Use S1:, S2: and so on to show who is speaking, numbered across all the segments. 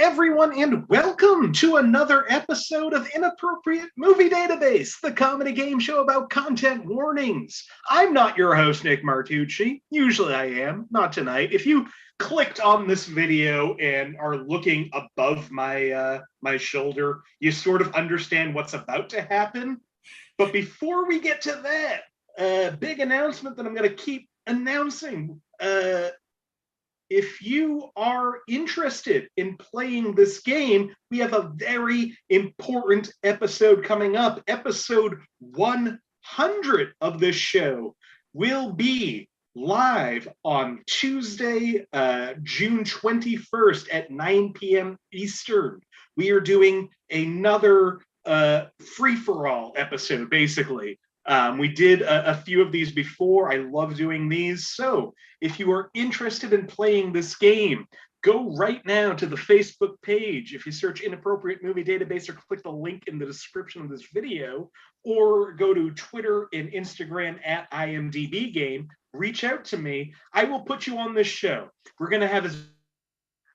S1: everyone, and welcome to another episode of Inappropriate Movie Database, the comedy game show about content warnings. I'm not your host, Nick Martucci. Usually I am, not tonight. If you clicked on this video and are looking above my shoulder, you sort of understand what's about to happen. But before we get to that, a big announcement that I'm going to keep announcing. If you are interested in playing this game, we have a very important episode coming up. Episode 100 of this show will be live on Tuesday, June 21st at 9 p.m. Eastern. We are doing another free-for-all episode, basically. We did a few of these before. I love doing these. So if you are interested in playing this game, go right now to the Facebook page. If you search Inappropriate Movie Database or click the link in the description of this video, or go to Twitter and Instagram at IMDb Game, reach out to me. I will put you on this show. We're going to have as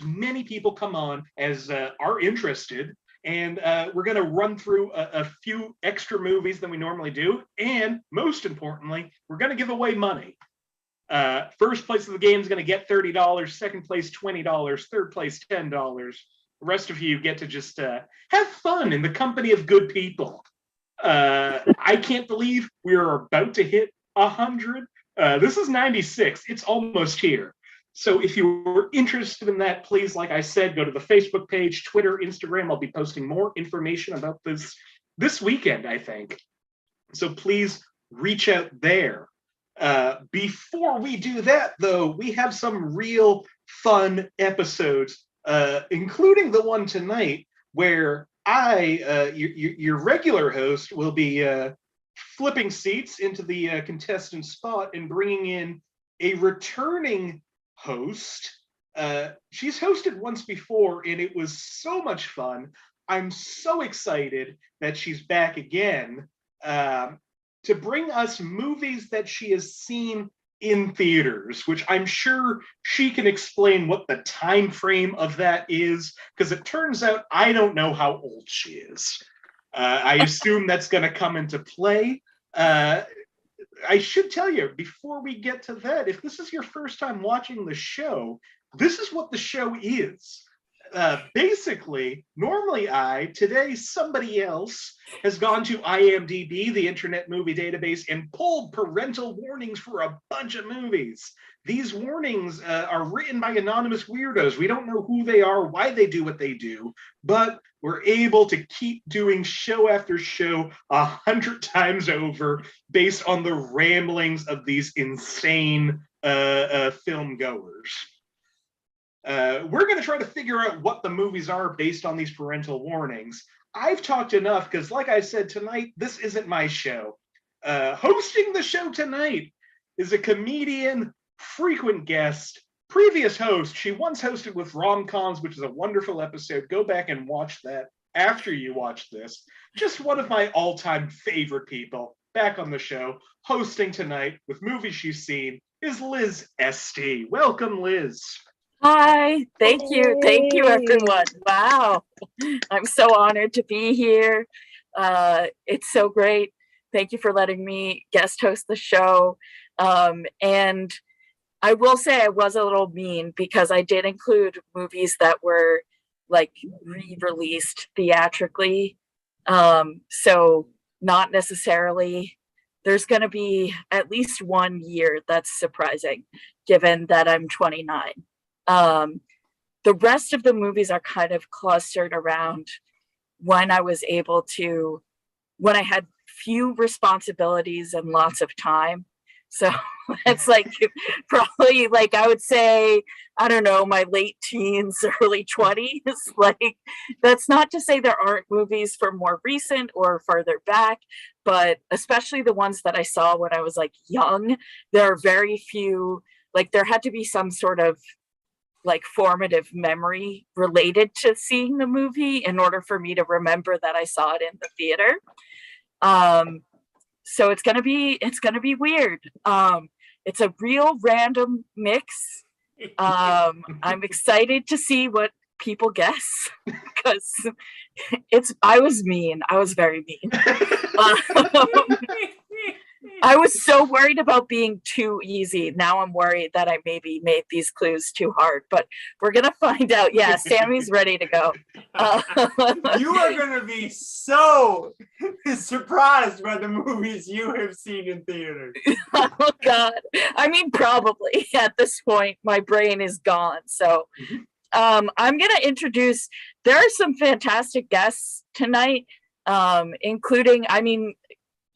S1: many people come on as are interested. And we're going to run through a few extra movies than we normally do. And most importantly, we're going to give away money. First place of the game is going to get $30. Second place, $20. Third place, $10. The rest of you get to just have fun in the company of good people. I can't believe we're about to hit 100. This is 96. It's almost here. So if you're interested in that, please, like I said, go to the Facebook page, Twitter, Instagram. I'll be posting more information about this weekend, I think. So please reach out there. Before we do that, though, we have some real fun episodes, including the one tonight where your regular host, will be flipping seats into the contestant spot and bringing in a returning host. She's hosted once before and it was so much fun. I'm so excited that she's back again to bring us movies that she has seen in theaters, which I'm sure she can explain what the time frame of that is, because it turns out I don't know how old she is. I assume that's going to come into play. I should tell you, before we get to that, if this is your first time watching the show, this is what the show is. Basically, normally today somebody else has gone to IMDb, the Internet Movie Database, and pulled parental warnings for a bunch of movies. These warnings are written by anonymous weirdos. We don't know who they are, why they do what they do, but we're able to keep doing show after show 100 times over based on the ramblings of these insane film goers. We're going to try to figure out what the movies are based on these parental warnings. I've talked enough because, like I said, tonight, this isn't my show. Hosting the show tonight is a comedian, frequent guest, previous host. She once hosted with Rom-Coms, which is a wonderful episode. Go back and watch that after you watch this. Just one of my all-time favorite people back on the show, hosting tonight with movies she's seen, is Liz Estey. Welcome, Liz.
S2: Hi, thank you, everyone. Wow, I'm so honored to be here. It's so great. Thank you for letting me guest host the show. And I will say I was a little mean because I did include movies that were like re-released theatrically. So not necessarily. There's going to be at least 1 year that's surprising, given that I'm 29. The rest of the movies are kind of clustered around when I had few responsibilities and lots of time. So it's like probably like I would say, I don't know, my late teens, early 20s. Like, that's not to say there aren't movies for more recent or further back, but especially the ones that I saw when I was like young, there are very few, like there had to be some sort of like formative memory related to seeing the movie in order for me to remember that I saw it in the theater. So it's gonna be weird. It's a real random mix. I'm excited to see what people guess because I was mean. I was very mean. I was so worried about being too easy. Now I'm worried that I maybe made these clues too hard, but we're going to find out. Yeah, Sammie's ready to go.
S3: You are going to be so surprised by the movies you have seen in theaters.
S2: Oh, God. I mean, probably at this point, my brain is gone. So I'm going to introduce, there are some fantastic guests tonight, including, I mean,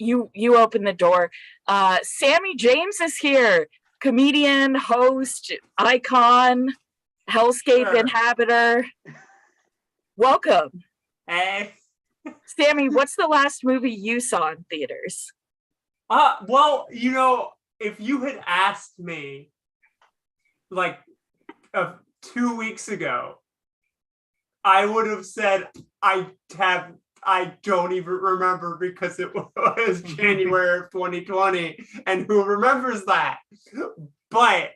S2: you open the door. Sammie James is here, comedian, host, icon, hellscape inhabitor. Welcome.
S3: Hey.
S2: Sammie, what's the last movie you saw in theaters?
S3: Well, you know, if you had asked me like 2 weeks ago, I would have said I don't even remember because it was January of 2020, and who remembers that? But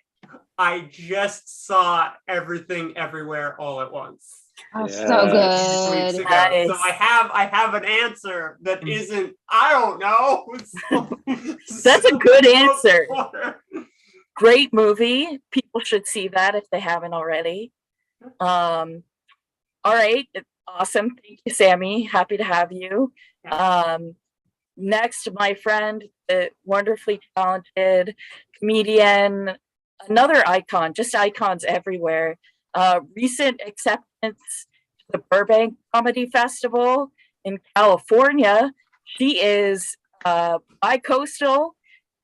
S3: I just saw Everything Everywhere All at Once.
S4: Oh, so good.
S3: 2 weeks ago.
S2: Nice.
S3: So I have an answer that isn't, I don't know.
S2: That's a good answer. Great movie. People should see that if they haven't already. All right. Awesome. Thank you, Sammie. Happy to have you. Next, my friend, the wonderfully talented comedian, another icon, just icons everywhere. Recent acceptance to the Burbank Comedy Festival in California. She is bi-coastal,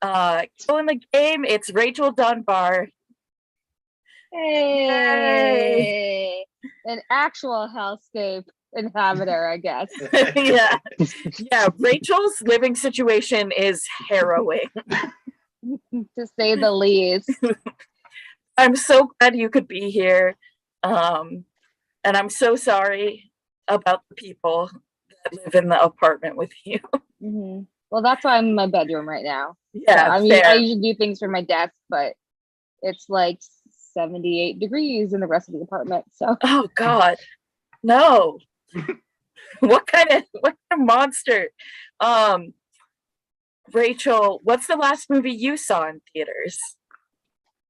S2: killing the game. It's Rachel Dunbar.
S4: Hey, an actual hellscape inhabitor, I guess.
S2: Yeah. Rachel's living situation is harrowing,
S4: to say the least.
S2: I'm so glad you could be here, and I'm so sorry about the people that live in the apartment with you.
S4: Mm-hmm. Well, that's why I'm in my bedroom right now.
S2: Yeah,
S4: so, I mean,
S2: fair.
S4: I usually do things from my desk, but it's like 78 degrees in the rest of the apartment. So,
S2: oh God, no! What kind of monster? Rachel, what's the last movie you saw in theaters?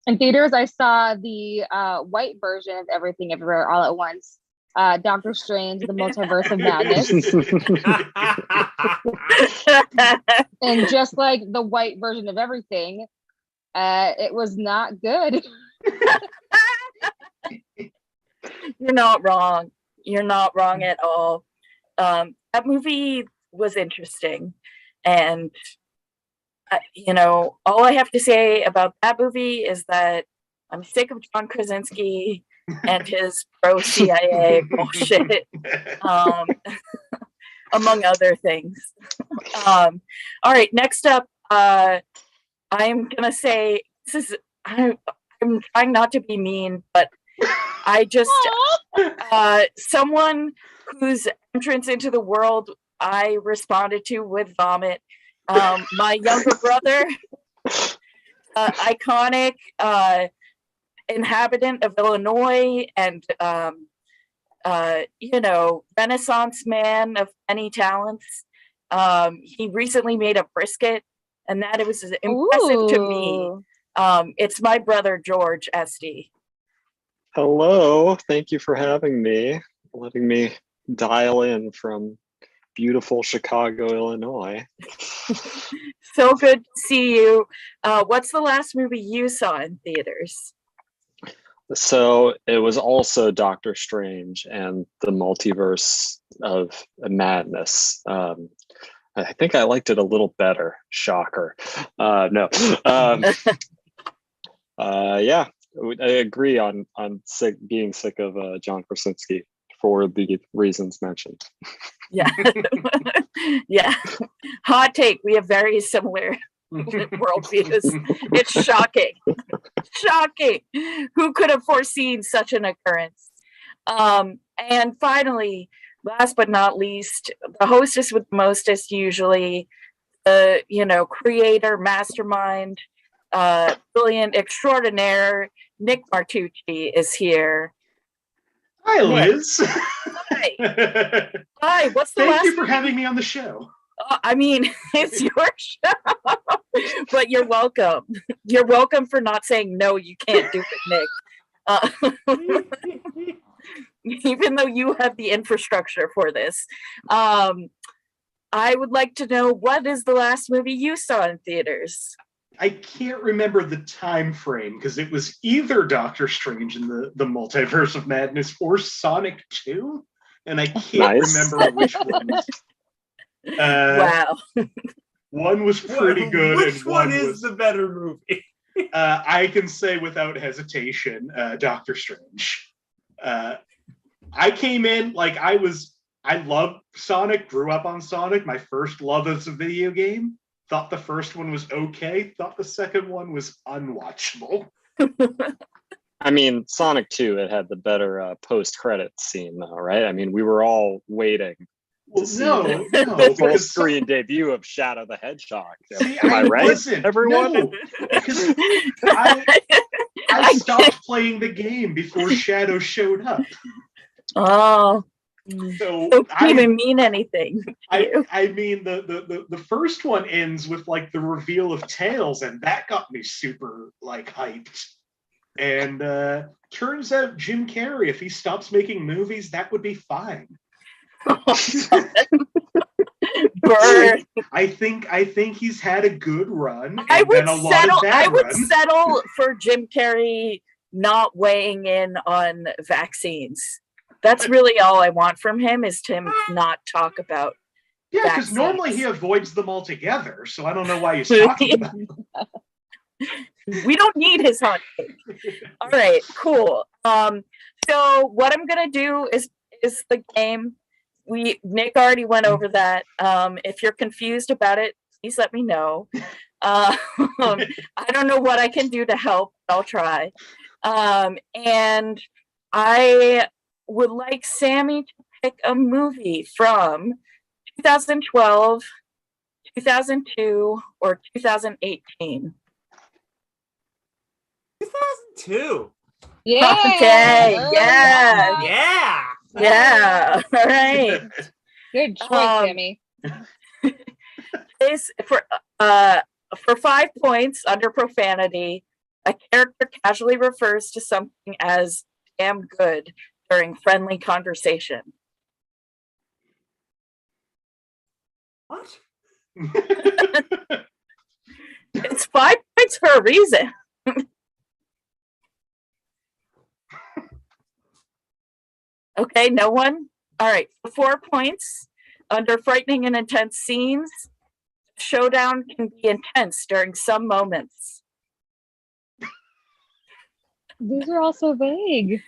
S4: In theaters, I saw the white version of Everything Everywhere All at Once. Doctor Strange, the Multiverse of Madness. And just like the white version of everything, it was not good.
S2: You're not wrong. You're not wrong at all. That movie was interesting. And, you know, all I have to say about that movie is that I'm sick of John Krasinski and his pro-CIA bullshit, among other things. All right, next up, I'm gonna say I'm trying not to be mean, but I just someone whose entrance into the world I responded to with vomit. My younger brother, iconic inhabitant of Illinois and you know, Renaissance man of many talents. He recently made a brisket, and that it was impressive to me. It's my brother George Estey.
S5: Hello, thank you for having me, letting me dial in from beautiful Chicago, Illinois.
S2: So good to see you. What's the last movie you saw in theaters?
S5: So it was also Doctor Strange and the Multiverse of Madness. I think I liked it a little better. Shocker. No. Yeah, I agree on being sick of John Krasinski for the reasons mentioned.
S2: Yeah. Yeah. Hot take. We have very similar worldviews. It's shocking. Shocking. Who could have foreseen such an occurrence? And finally, last but not least, the hostess with the mostest, usually the, you know, creator, mastermind, brilliant extraordinaire, Nick Martucci is here.
S1: Hi, Liz.
S2: Hi. Hi. What's the
S1: Thank
S2: last
S1: you for
S2: movie?
S1: having me on the show.
S2: I mean, it's your show, but you're welcome. You're welcome for not saying no. You can't do it, Nick. Even though you have the infrastructure for this, I would like to know, what is the last movie you saw in theaters?
S1: I can't remember the time frame because it was either Doctor Strange in the Multiverse of Madness or Sonic 2, and I can't remember which one.
S2: Wow.
S1: One was pretty good.
S3: Which
S1: and
S3: one is
S1: was
S3: the better movie?
S1: I can say without hesitation, Doctor Strange. I came in like I loved Sonic, grew up on Sonic. My first love as a video game. Thought the first one was okay. Thought the second one was unwatchable.
S5: I mean, Sonic 2, it had the better post-credit scene, though, right? I mean, we were all waiting
S1: Well,
S5: to see
S1: no,
S5: full screen debut of Shadow the Hedgehog.
S1: See,
S5: Am I right,
S1: wasn't.
S5: everyone?
S1: No, because I stopped playing the game before Shadow showed up.
S2: Oh.
S1: So
S2: Don't even mean anything.
S1: I mean the first one ends with like the reveal of Tails, and that got me super like hyped. And turns out Jim Carrey, if he stops making movies, that would be fine.
S2: Burn.
S1: I think he's had a good run.
S2: I would
S1: run.
S2: settle for Jim Carrey not weighing in on vaccines. That's really all I want from him, is to not talk about.
S1: Yeah, because normally he avoids them altogether, so I don't know why he's talking about them.
S2: We don't need his hot take. All right, cool. So what I'm gonna do is the game. Nick already went over that. If you're confused about it, please let me know. I don't know what I can do to help. I'll try. And I would like Sammie to pick a movie from 2012, 2002, or 2018.
S3: 2002.
S4: Yeah.
S2: Okay. Yeah.
S3: Yeah.
S2: Yeah. All right.
S4: Good choice, Sammy.
S2: This for 5 points under profanity, a character casually refers to something as damn good during friendly conversation.
S3: What?
S2: It's 5 points for a reason. Okay, no one? All right, 4 points. Under frightening and intense scenes, showdown can be intense during some moments.
S4: These are all so vague.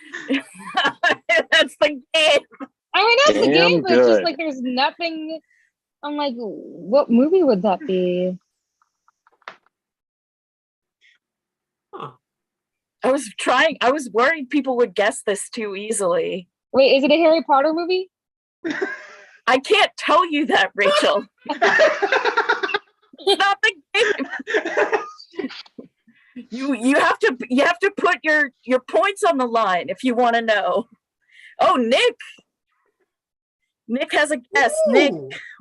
S2: That's the game.
S4: I mean, that's the game, but it's just
S5: good.
S4: like there's nothing. I'm like, what movie would that be?
S3: Huh.
S2: I was worried people would guess this too easily.
S4: Wait, is it a Harry Potter movie?
S2: I can't tell you that, Rachel. It's not the game. You have to put your points on the line if you want to know. Oh, Nick has a guess.
S3: Ooh.
S2: Nick,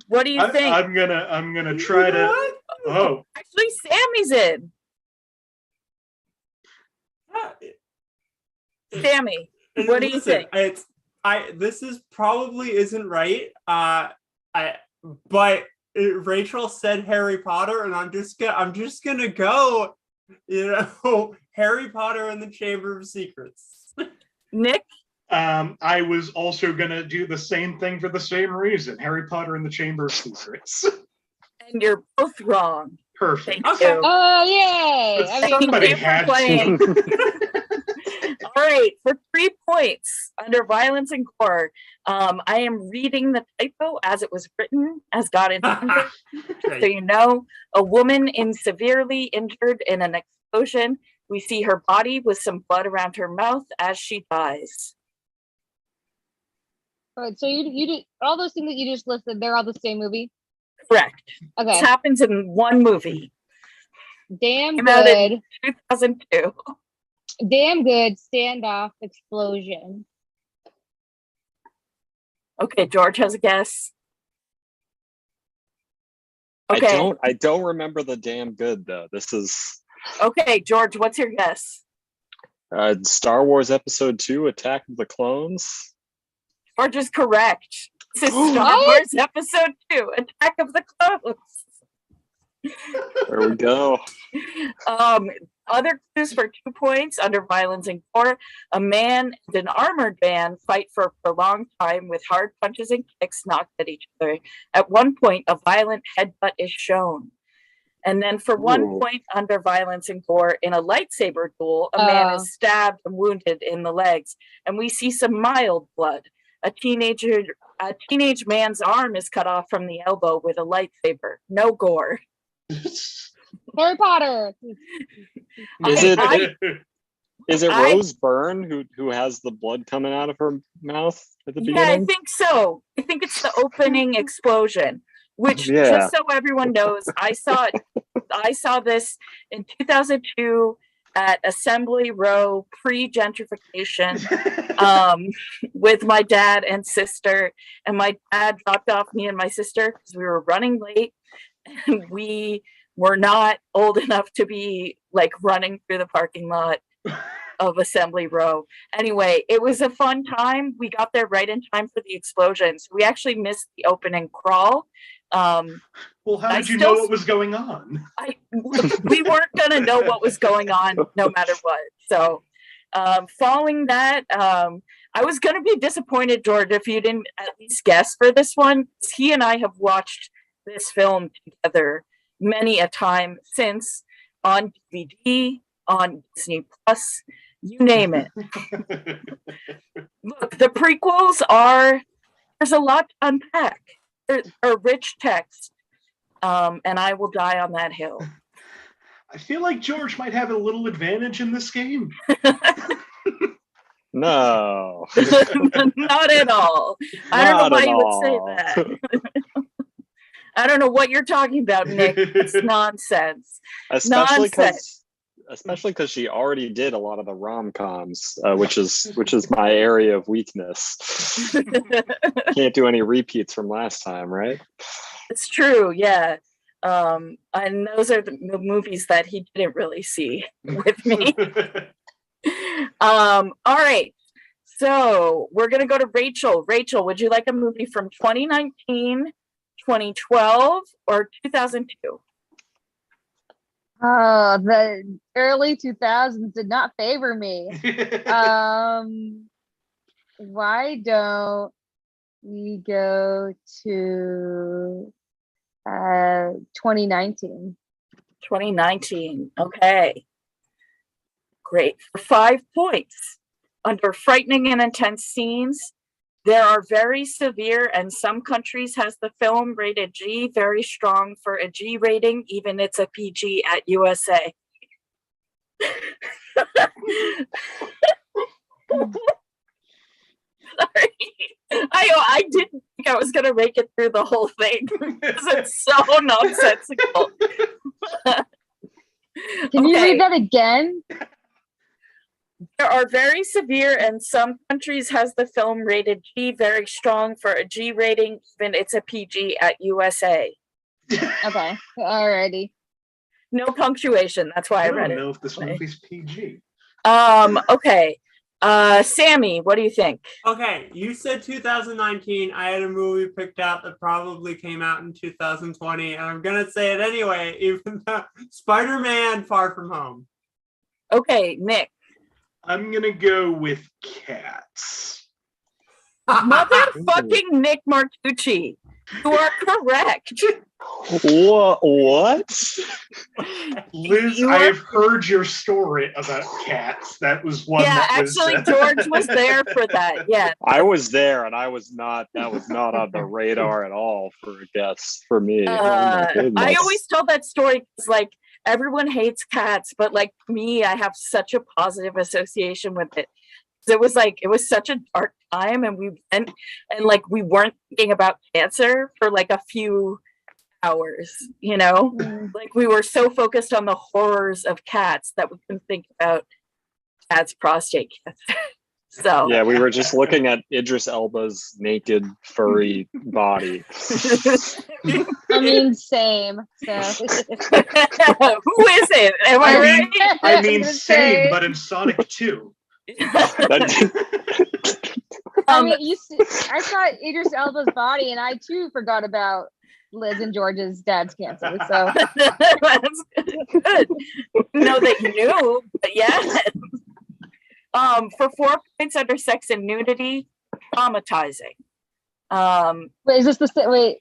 S2: what do you think?
S1: I'm gonna try to.
S3: What?
S1: Oh,
S2: Actually, Sammy's in. Sammie, what do you think?
S3: This is probably isn't right. But Rachel said Harry Potter, and I'm just gonna go. Harry Potter and the Chamber of Secrets.
S2: Nick?
S1: I was also gonna do the same thing for the same reason. Harry Potter and the Chamber of Secrets.
S2: And you're both wrong.
S1: Perfect.
S2: Thank
S3: Okay.
S2: you.
S4: Oh, yay!
S1: But somebody
S2: Thank you for
S1: had
S2: playing.
S1: to.
S2: All right, for 3 points under violence and gore, I am reading the typo as it was written, as God intended. So you know, a woman is severely injured in an explosion. We see her body with some blood around her mouth as she dies.
S4: All right, so you did all those things that you just listed. They're all the same movie.
S2: Correct.
S4: Okay.
S2: This happens in one movie.
S4: Damn
S2: Came out in
S4: good.
S2: 2002.
S4: Damn good. Standoff explosion.
S2: Okay, George has a guess. Okay.
S5: I don't remember the damn good though. This is
S2: Okay, George, what's your guess?
S5: Star Wars Episode 2, Attack of the Clones.
S2: George is correct. This is Star Wars Episode 2, Attack of the Clones.
S5: There we go.
S2: Other clues for 2 points under violence and gore. A man and an armored man fight for a prolonged time with hard punches and kicks knocked at each other. At one point, a violent headbutt is shown. And then for 1 point under violence and gore, in a lightsaber duel, a man is stabbed and wounded in the legs. And we see some mild blood. A teenage man's arm is cut off from the elbow with a lightsaber. No gore.
S4: Harry Potter.
S5: Is it Rose Byrne who has the blood coming out of her mouth at the beginning?
S2: Yeah, I think so. I think it's the opening explosion, which just so everyone knows, I saw this in 2002 at Assembly Row pre-gentrification with my dad and sister. And my dad dropped off me and my sister because we were running late. And we were not old enough to be like running through the parking lot of Assembly Row. Anyway, it was a fun time. We got there right in time for the explosions. We actually missed the opening crawl.
S1: Well, how did you know what was going on?
S2: We weren't going to know what was going on no matter what. So following that, I was going to be disappointed, George, if you didn't at least guess for this one. He and I have watched this film together many a time since, on DVD, on Disney Plus, you name it. Look, the prequels there's a lot to unpack. They're a rich text, and I will die on that hill.
S1: I feel like George might have a little advantage in this game.
S5: No.
S2: Not at all. I don't know why you would say that. I don't know what you're talking about, Nick. It's nonsense.
S5: Especially because she already did a lot of the rom-coms, which is my area of weakness. Can't do any repeats from last time, right?
S2: It's true, yeah. And those are the movies that he didn't really see with me. All right. So we're gonna go to Rachel. Rachel, would you like a movie from 2019, 2012, or 2002?
S4: Oh, the early 2000s did not favor me. Why don't we go to 2019?
S2: 2019. Okay. Great. For 5 points. Under frightening and intense scenes, there are very severe, and some countries has the film rated G, very strong for a G rating, even it's a PG at USA. Sorry. I didn't think I was going to make it through the whole thing because it's so nonsensical.
S4: Can you read that again?
S2: There are very severe, and some countries has the film rated G, very strong for a G rating, even it's a PG at USA.
S4: Okay, alrighty.
S2: No punctuation. That's why I read it.
S1: I don't know if this movie's PG.
S2: Okay. Sammie, what do you think?
S3: Okay, you said 2019. I had a movie picked out that probably came out in 2020, and I'm gonna say it anyway, even though Spider-Man: Far From Home.
S2: Okay, Nick.
S1: I'm gonna go with Cats.
S2: Motherfucking Nick Martucci. You are correct.
S5: What?
S1: Liz, I have heard your story about Cats. That was one.
S2: Yeah,
S1: that was,
S2: actually, George was there for that. Yeah,
S5: I was there, and that was not on the radar at all for a guess for me.
S2: I always tell that story because, like, everyone hates cats, but like me, I have such a positive association with it. It was such a dark time, and we went and like we weren't thinking about cancer for like a few hours, you know? Like we were so focused on the horrors of cats that we couldn't think about cats' prostate cancer. So
S5: Yeah, we were just looking at Idris Elba's naked, furry body.
S4: I mean, same. So.
S2: who is it? Am I right?
S1: I mean,
S4: gonna
S1: same,
S4: say-
S1: but in Sonic 2.
S4: I mean, I saw Idris Elba's body, and I too forgot about Liz and George's dad's cancer. So
S2: That's good. Know that you knew, but yeah. For 4 points under sex and nudity, traumatizing.
S4: wait, is this wait?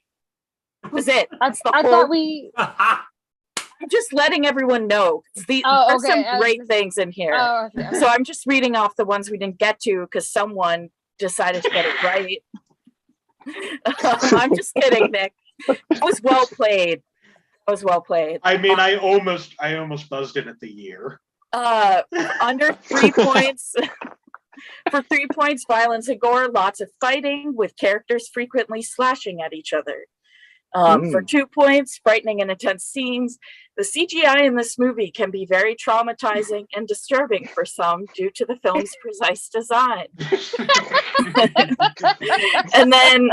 S2: That was it.
S4: I thought we.
S2: I'm just letting everyone know. There's some great things in here.
S4: Oh, okay.
S2: So I'm just reading off the ones we didn't get to because someone decided to get it right. I'm just kidding, Nick. It was well played.
S1: I mean, I almost buzzed in at the year.
S2: Under 3 points. For 3 points, violence and gore, lots of fighting with characters frequently slashing at each other. For 2 points, frightening and intense scenes. The CGI in this movie can be very traumatizing and disturbing for some due to the film's precise design. And then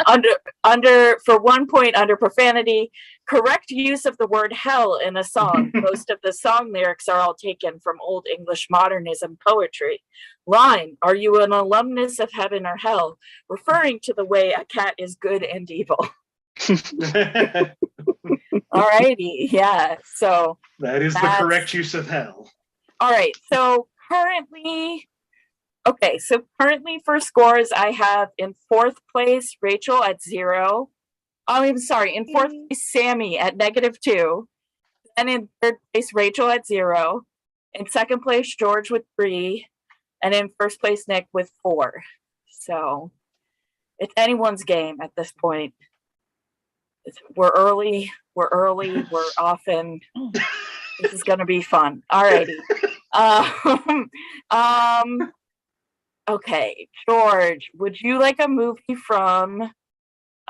S2: for 1 point under profanity, correct use of the word hell in a song. Most of the song lyrics are all taken from Old English modernism poetry. Line, are you an alumnus of heaven or hell? Referring to the way a cat is good and evil. Alrighty, yeah. So
S1: that is the correct use of hell.
S2: All right. So currently for scores, I have in 4th place Rachel at 0. I'm sorry, in 4th place Sammie at -2. And in 3rd place Rachel at 0. In 2nd place George with 3. And in 1st place Nick with 4. So it's anyone's game at this point. We're early, we're often. This is gonna be fun. Alrighty. Okay, George, would you like a movie from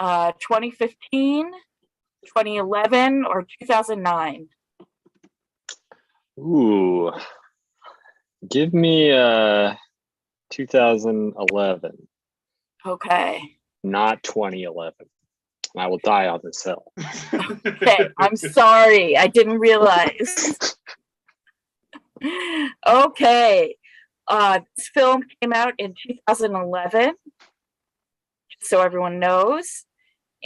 S2: 2015, 2011, or 2009?
S5: Ooh. Give me 2011.
S2: Okay.
S5: Not 2011. I will die on this hill.
S2: Okay, I'm sorry. I didn't realize. Okay. This film came out in 2011, so everyone knows.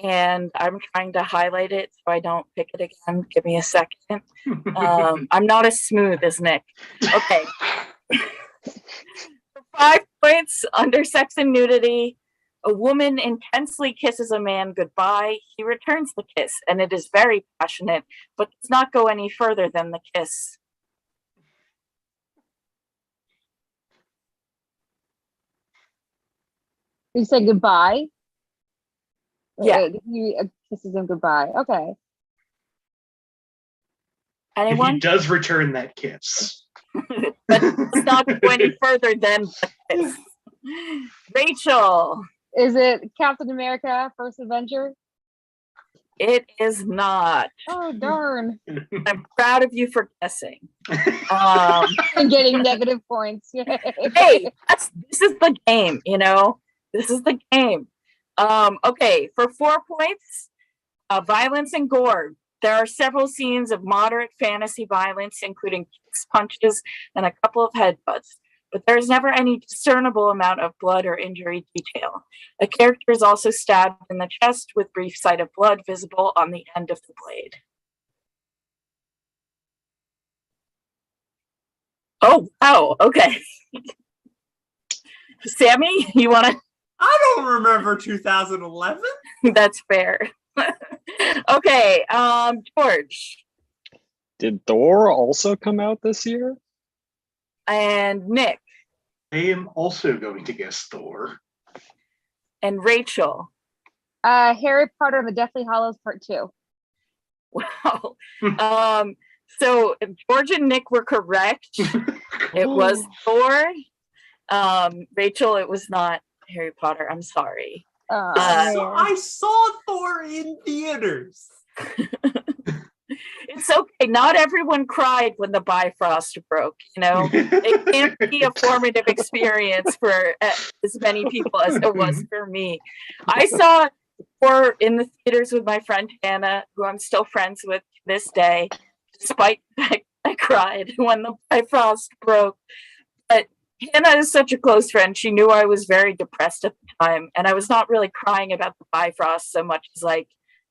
S2: And I'm trying to highlight it so I don't pick it again. Give me a second. I'm not as smooth as Nick. Okay. 5 points under sex and nudity. A woman intensely kisses a man goodbye. He returns the kiss, and it is very passionate, but does not go any further than the kiss.
S4: You say goodbye?
S2: Yeah.
S4: He kisses him goodbye. Okay.
S2: Anyone?
S1: He does return that kiss.
S2: But does not go any further than the kiss. Rachel.
S4: Is it Captain America: First Avenger?
S2: It is not.
S4: Oh, darn.
S2: I'm proud of you for guessing.
S4: And getting negative points.
S2: Hey, this is the game, you know? This is the game. Okay, for 4 points, violence and gore. There are several scenes of moderate fantasy violence, including kicks, punches, and a couple of headbutts. But there's never any discernible amount of blood or injury detail. A character is also stabbed in the chest with brief sight of blood visible on the end of the blade. Oh, wow, okay. Sammie, you want to?
S3: I don't remember 2011.
S2: That's fair. Okay, George.
S5: Did Thor also come out this year?
S2: And Nick.
S1: I am also going to guess Thor.
S2: And Rachel.
S4: Harry Potter and the Deathly Hallows Part 2.
S2: Wow. So George and Nick were correct. It was Thor. Rachel, it was not Harry Potter. I'm sorry.
S3: So I saw Thor in theaters.
S2: It's okay. Not everyone cried when the Bifrost broke. It can't be a formative experience for as many people as it was for me. I saw horror in the theaters with my friend Hannah, who I'm still friends with to this day, despite the fact I cried when the Bifrost broke. But Hannah is such a close friend. She knew I was very depressed at the time, and I was not really crying about the Bifrost so much as like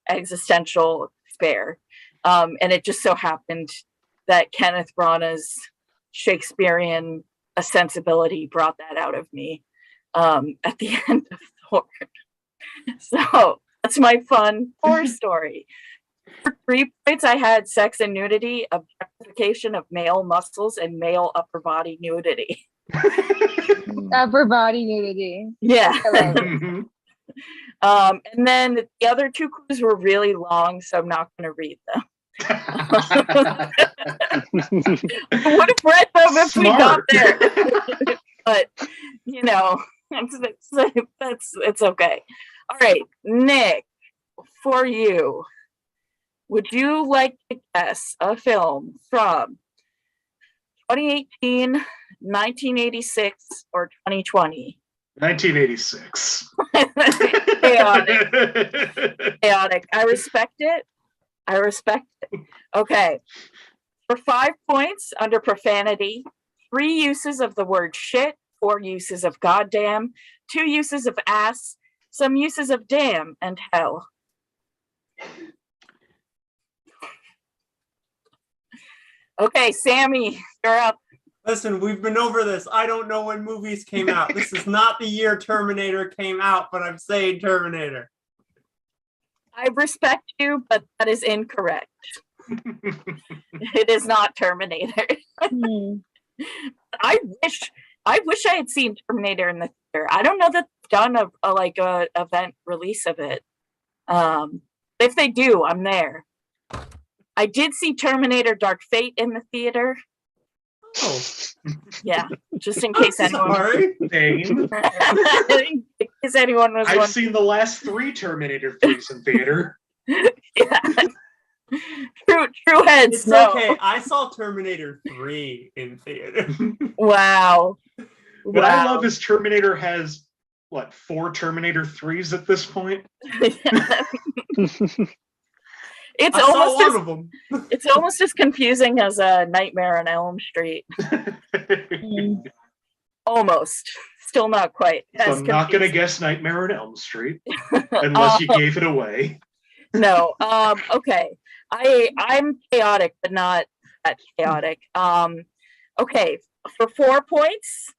S2: existential despair. And it just so happened that Kenneth Branagh's Shakespearean sensibility brought that out of me at the end of the horror. So that's my fun horror story. For 3 points, I had sex and nudity, objectification of male muscles, and male upper body nudity.
S4: Upper body nudity.
S2: Yeah.
S4: I love it.
S2: And then the other 2 clues were really long, so I'm not going to read them. I would have read them if we got there. But, it's okay. All right, Nick, for you, would you like to guess a film from 2018, 1986, or 2020?
S1: 1986.
S2: Chaotic. I respect it. Okay. For 5 points under profanity, 3 uses of the word shit, 4 uses of goddamn, 2 uses of ass, some uses of damn and hell. Okay, Sammie, you're up.
S3: Listen, we've been over this. I don't know when movies came out. This is not the year Terminator came out, but I'm saying Terminator.
S2: I respect you, but that is incorrect. It is not Terminator. I wish I had seen Terminator in the theater. I don't know that they've done a event release of it. If they do, I'm there. I did see Terminator Dark Fate in the theater.
S3: Oh.
S2: Yeah, just in case anyone.
S1: Sorry. In
S2: case anyone was.
S1: I've seen the last 3 Terminator 3s in theater.
S2: Yeah. True heads.
S3: It's
S2: no.
S3: okay. I saw Terminator 3 in theater.
S2: Wow.
S1: What I love is Terminator has 4 Terminator 3s at this point.
S2: It's almost as confusing as a Nightmare on Elm Street. Almost. Still not quite.
S1: So I'm not going to guess Nightmare on Elm Street unless you gave it away.
S2: No. Okay. I'm chaotic, but not that chaotic. Okay. For 4 points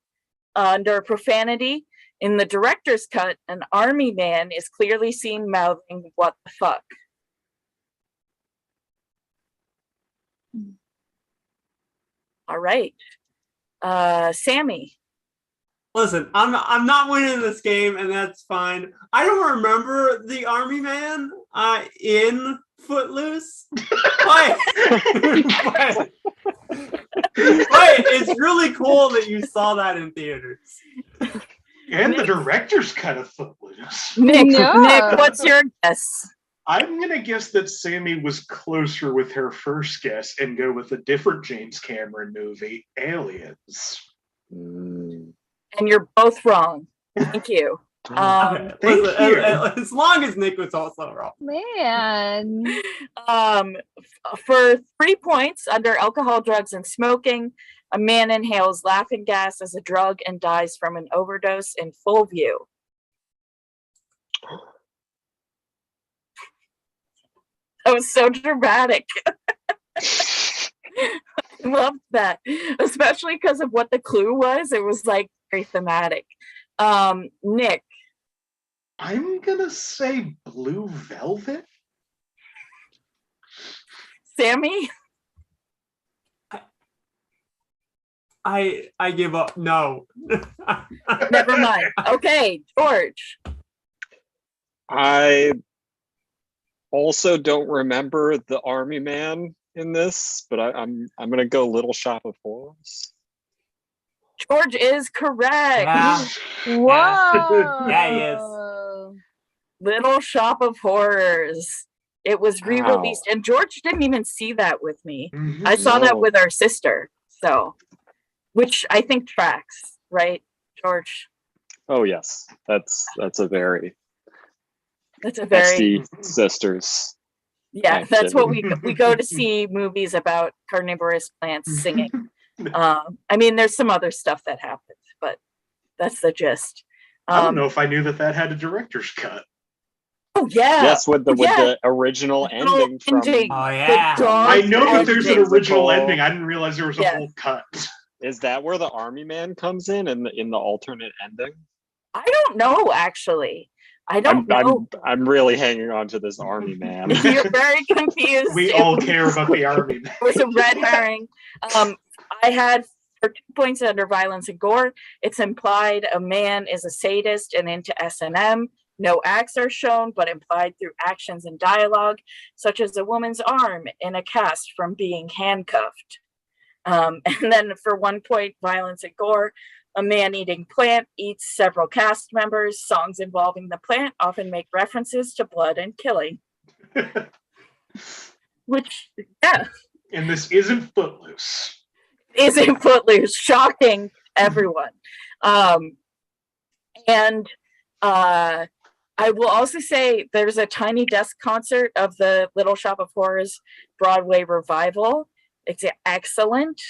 S2: under profanity, in the director's cut, an army man is clearly seen mouthing "What the fuck." All right. Sammie.
S3: Listen, I'm not winning this game, and that's fine. I don't remember the army man in Footloose. but it's really cool that you saw that in theaters.
S1: And the director's cut of Footloose.
S2: Nick, what's your guess?
S1: I'm going to guess that Sammie was closer with her first guess and go with a different James Cameron movie, Aliens.
S2: And you're both wrong. Thank you.
S1: Thank you.
S3: As long as Nick was also wrong.
S4: Man.
S2: For 3 points under alcohol, drugs, and smoking, a man inhales laughing gas as a drug and dies from an overdose in full view. That was so dramatic. I loved that, especially because of what the clue was. It was very thematic. Nick.
S1: I'm gonna say Blue Velvet.
S2: Sammie.
S3: I give up. No.
S2: Never mind. Okay, George.
S5: I also don't remember the army man in this, but I'm gonna go Little Shop of Horrors.
S2: George is correct.
S3: Yeah.
S4: Whoa.
S3: Yeah, he is.
S2: Little Shop of Horrors. It was re-released, and George didn't even see that with me.
S1: Mhm.
S2: I saw that
S5: No.
S2: with our sister, so, which I think tracks, right, George?
S5: Oh yes, that's a very
S2: That's a very
S5: Estey sisters.
S2: yeah. That's what
S5: activity.
S2: we go to see movies about carnivorous plants singing. I mean, there's some other stuff that happens, but that's the gist.
S1: I don't know if I knew that had a director's cut.
S2: Oh yeah.
S5: Yes, with the original ending from.
S2: ending.
S3: Oh yeah.
S1: I know that there's an
S5: Musical.
S1: original ending. I didn't realize there was a
S2: Yeah.
S1: whole cut.
S5: Is that where the army man comes in the alternate ending?
S2: I don't know, actually. I don't know.
S5: I'm really hanging on to this army man.
S2: You're very confused.
S1: We all care about the army.
S2: It was a red herring. I had for 2 points under violence and gore. It's implied a man is a sadist and into S&M. No acts are shown, but implied through actions and dialogue, such as a woman's arm in a cast from being handcuffed. And then for 1 point, violence and gore. A man-eating plant eats several cast members. Songs involving the plant often make references to blood and killing. Which, yeah.
S1: And this isn't Footloose.
S2: Isn't Footloose. Shocking everyone. And I will also say there's a Tiny Desk concert of the Little Shop of Horrors Broadway revival. It's excellent.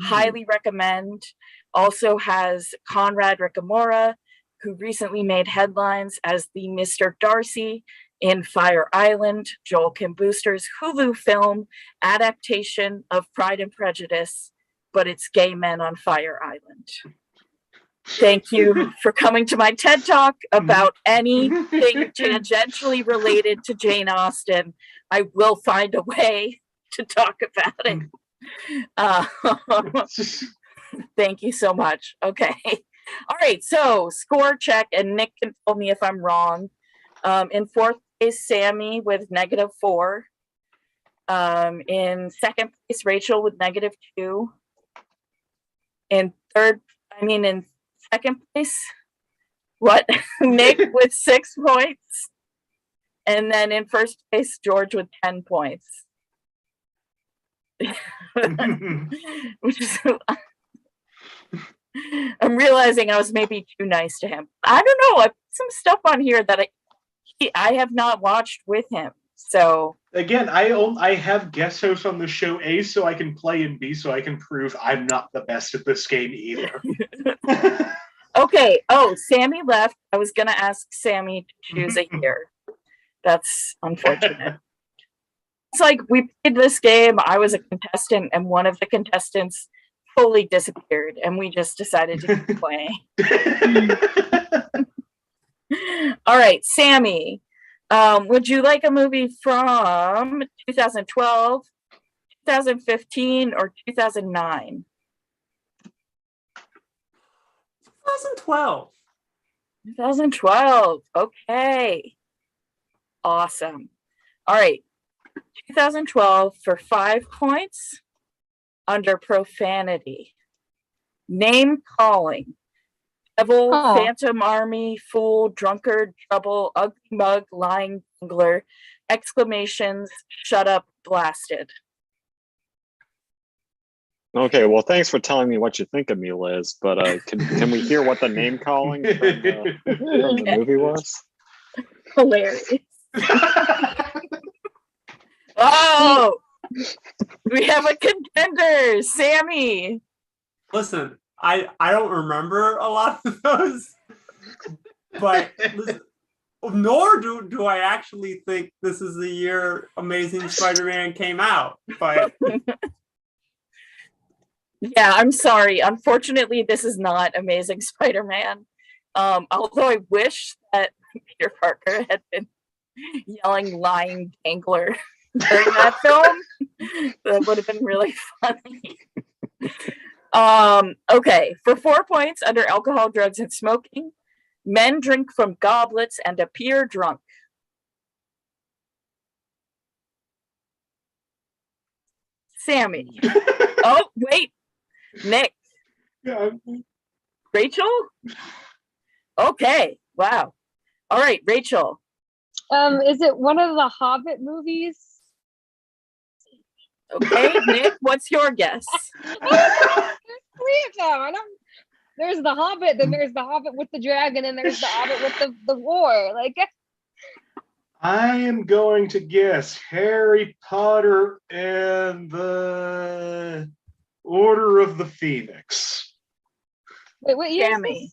S2: Highly recommend. Also has Conrad Ricamora, who recently made headlines as the Mr. Darcy in Fire Island, Joel Kim Booster's Hulu film adaptation of Pride and Prejudice, but it's gay men on Fire Island. Thank you for coming to my TED Talk about anything tangentially related to Jane Austen. I will find a way to talk about it. Thank you so much. Okay. All right. So score check, and Nick can tell me if I'm wrong. In fourth place, Sammie with -4. In second place, Rachel with -2. In second place, what? Nick with 6 points. And then in first place, George with 10 points. Which is, I'm realizing I was maybe too nice to him. I don't know. I put some stuff on here that I have not watched with him. So
S1: again, I have guest hosts on the show, A, so I can play, and B, so I can prove I'm not the best at this game either.
S2: Okay. Oh, Sammie left. I was gonna ask Sammie to choose a year. That's unfortunate. It's like we played this game. I was a contestant, and one of the contestants fully disappeared, and we just decided to keep playing. All right, Sammie, would you like a movie from 2012, 2015, or 2009?
S3: 2012.
S2: 2012. Okay. Awesome. All right. 2012 for 5 points under profanity. Name calling. Devil, phantom army, fool, drunkard, trouble, ugly mug, lying dangler, exclamations, shut up, blasted.
S5: Okay, well, thanks for telling me what you think of me, Liz. But can we hear what the name calling from the movie was?
S2: Hilarious. Oh, we have a contender, Sammie.
S3: Listen, I don't remember a lot of those, but listen, nor do I actually think this is the year Amazing Spider-Man came out. But
S2: yeah, I'm sorry. Unfortunately, this is not Amazing Spider-Man. Although I wish that Peter Parker had been yelling lying dangler during that film. That would have been really funny. Okay, for 4 points under alcohol, drugs, and smoking, men drink from goblets and appear drunk. Sammie. Oh, wait. Nick. Rachel? Okay. Wow. All right, Rachel.
S4: Is it one of the Hobbit movies?
S2: Okay, Nick, what's your guess?
S4: There's 3 of them. I don't. There's the Hobbit, then there's the Hobbit with the dragon, and there's the Hobbit with the war. Like,
S1: I am going to guess Harry Potter and the Order of the Phoenix.
S4: wait, what year is
S2: Sammy.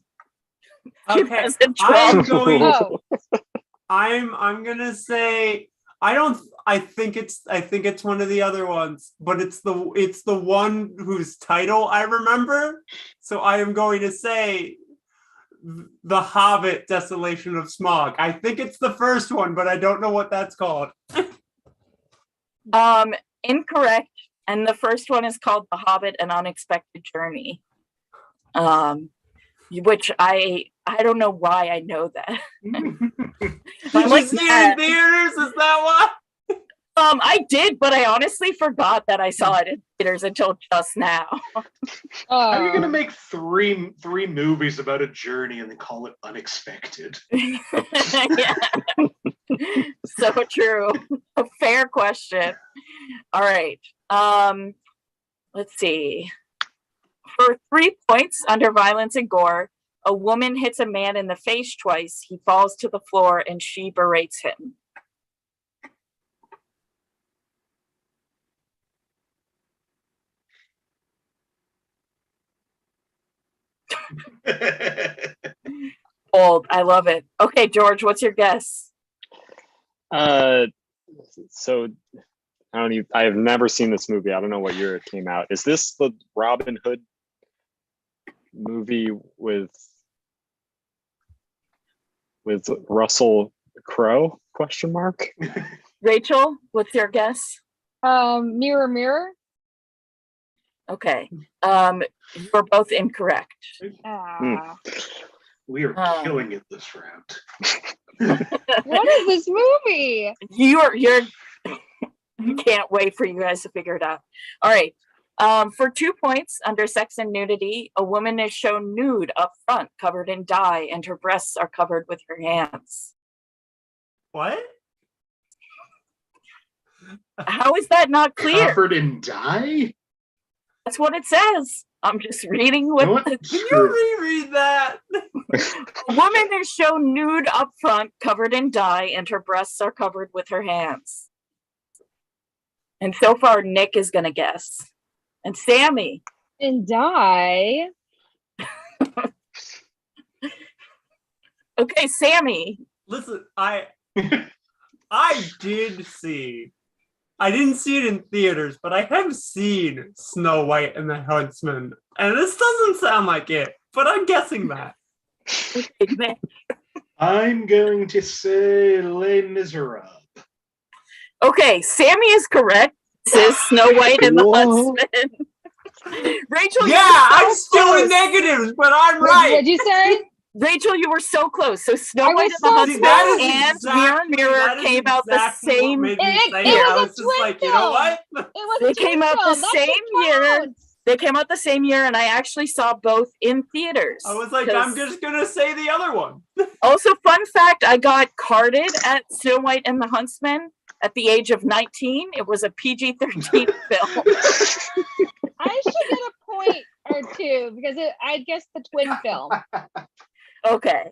S3: Okay,
S2: 2012.
S3: I'm gonna say I think it's one of the other ones, but it's the one whose title I remember. So I am going to say The Hobbit: Desolation of Smaug. I think it's the first one, but I don't know what that's called.
S2: Incorrect. And the first one is called The Hobbit: An Unexpected Journey. Which I don't know why I know that.
S3: Did you see it in theaters? Is that why?
S2: I did, but I honestly forgot that I saw it in theaters until just now.
S1: How are you going to make three movies about a journey and then call it Unexpected?
S2: Yeah. So true. A fair question. All right. Let's see. For 3 points under violence and gore, a woman hits a man in the face twice. He falls to the floor and she berates him. Bold. I love it. Okay, George, what's your guess?
S5: So I have never seen this movie. I don't know what year it came out. Is this the Robin Hood movie with Russell Crowe? Question mark.
S2: Rachel, what's your guess?
S4: Mirror, Mirror.
S2: Okay. You're both incorrect.
S1: We are killing it this round.
S4: What is this movie?
S2: You're can't wait for you guys to figure it out. All right. For 2 points under sex and nudity, a woman is shown nude up front, covered in dye, and her breasts are covered with her hands.
S3: What?
S2: How is that not clear?
S1: Covered in dye?
S2: That's what it says. I'm just reading what.
S3: Can you reread that?
S2: A woman is shown nude up front, covered in dye, and her breasts are covered with her hands. And so far, Nick is going to guess. And Sammy.
S4: In dye.
S2: Okay, Sammy.
S3: Listen, I didn't see it in theaters, but I have seen Snow White and the Huntsman, and this doesn't sound like it, but I'm guessing that.
S1: I'm going to say Les Miserables.
S2: Okay, Sammy is correct. This is Snow White and the Huntsman. Rachel,
S3: yeah, I'm still in negatives, but I'm right.
S4: What'd you say?
S2: Rachel, you were so close. So Snow White and the Huntsman and Mirror came out the same year.
S4: It was a twin film.
S3: You know what?
S2: They came out the same year. They came out the same year, and I actually saw both in theaters.
S3: I was like, I'm just gonna say the other one.
S2: Also, fun fact: I got carded at Snow White and the Huntsman at the age of 19. It was a PG-13 film.
S4: I should get a point or two because I guess the twin film.
S2: Okay.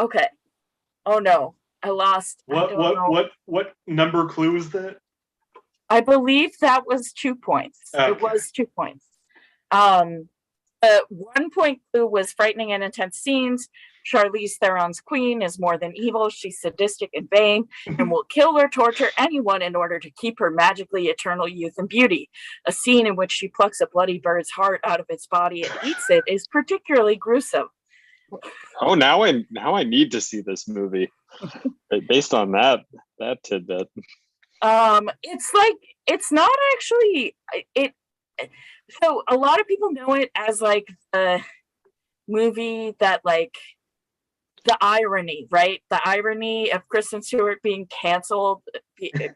S2: Okay. Oh no, I lost.
S1: What number clue is that?
S2: I believe that was 2 points. Okay. It was 2 points. 1 point clue was frightening and intense scenes. Charlize Theron's queen is more than evil. She's sadistic and vain and will kill or torture anyone in order to keep her magically eternal youth and beauty. A scene in which she plucks a bloody bird's heart out of its body and eats it is particularly gruesome.
S5: Oh, now I need to see this movie based on that tidbit.
S2: It's not actually it. So a lot of people know it as like the movie that like the irony, right? The irony of Kristen Stewart being canceled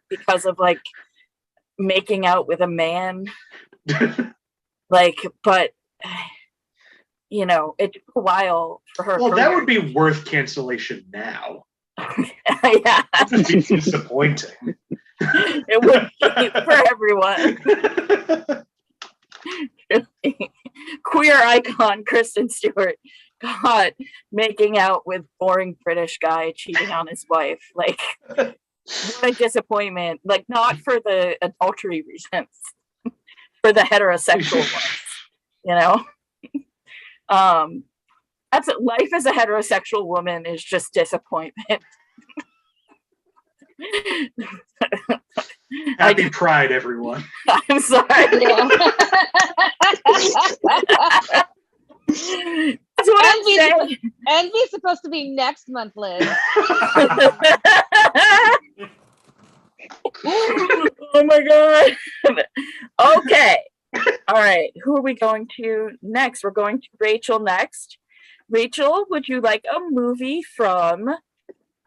S2: because of like making out with a man. Like, but you know, it took a while for her.
S1: Well, that would be worth cancellation now.
S2: Yeah,
S1: That would be disappointing.
S2: it would be for everyone. Queer icon Kristen Stewart caught making out with boring British guy cheating on his wife. Like, what a disappointment. Like, not for the adultery reasons, for the heterosexual ones, you know? That's life as a heterosexual woman is just disappointment.
S1: Happy Pride, everyone.
S2: I'm sorry.
S4: Yeah.
S2: That's what I'm saying.
S4: Envy's supposed to be next month, Liz.
S2: Oh my god. Okay. All right. Who are we going to next? We're going to Rachel next. Rachel, would you like a movie from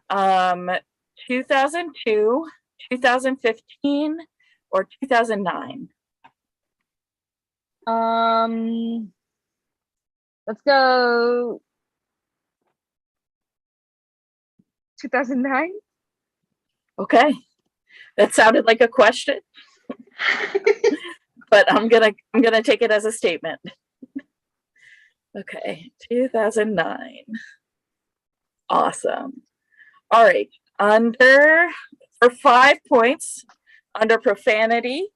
S2: 2002, 2015, or 2009?
S4: Let's go 2009.
S2: Okay. That sounded like a question. But I'm gonna take it as a statement. Okay, 2009. Awesome. All right. For 5 points, under profanity,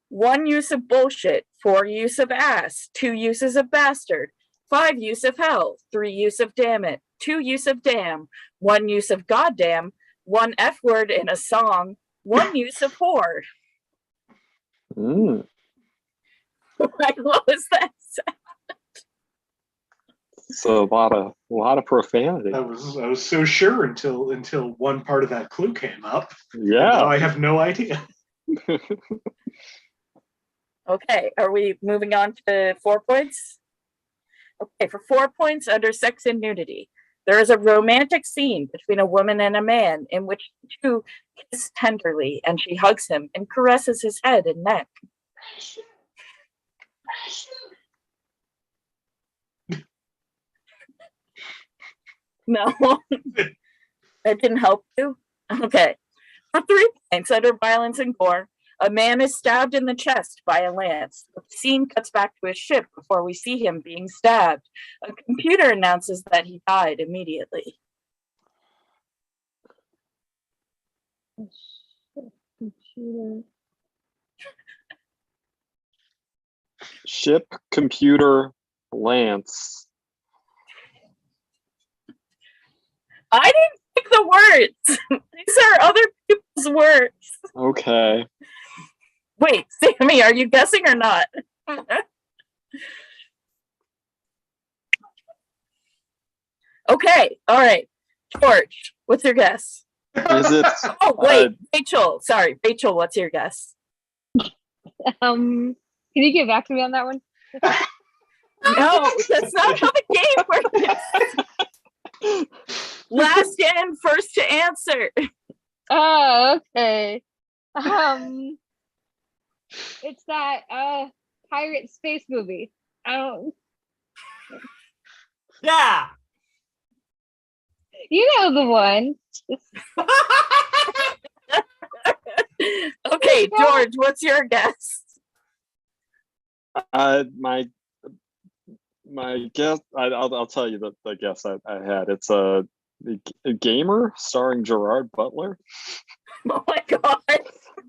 S2: 1 use of bullshit, 4 use of ass, 2 uses of bastard, 5 use of hell, 3 use of damn it, 2 use of damn, 1 use of goddamn, 1 F word in a song, 1 use of whore. Like, what was that?
S5: So a lot of profanity.
S1: I was so sure until one part of that clue came up.
S5: Yeah.
S1: Now I have no idea.
S2: Okay, are we moving on to 4 points? Okay, for 4 points under sex and nudity, there is a romantic scene between a woman and a man in which the two kiss tenderly and she hugs him and caresses his head and neck. No, that didn't help you. Okay, for 3 points under violence and gore, a man is stabbed in the chest by a lance. The scene cuts back to his ship before we see him being stabbed. A computer announces that he died immediately.
S4: Computer.
S5: Ship, computer, lance.
S2: I didn't pick the words. These are other people's words.
S5: Okay.
S2: Wait, Sammie, are you guessing or not? Okay, all right. George, what's your guess?
S5: Is it?
S2: Oh, wait, Rachel. Sorry, Rachel, what's your guess?
S4: Can you get back to me on that one?
S2: No, that's not how the game works. Last in, first to answer.
S4: Oh, okay. It's that pirate space movie.
S3: Yeah.
S4: You know the one.
S2: Okay, George, what's your guess?
S5: My guess. I'll tell you the guess I had. It's a Gamer starring Gerard Butler.
S2: Oh my god!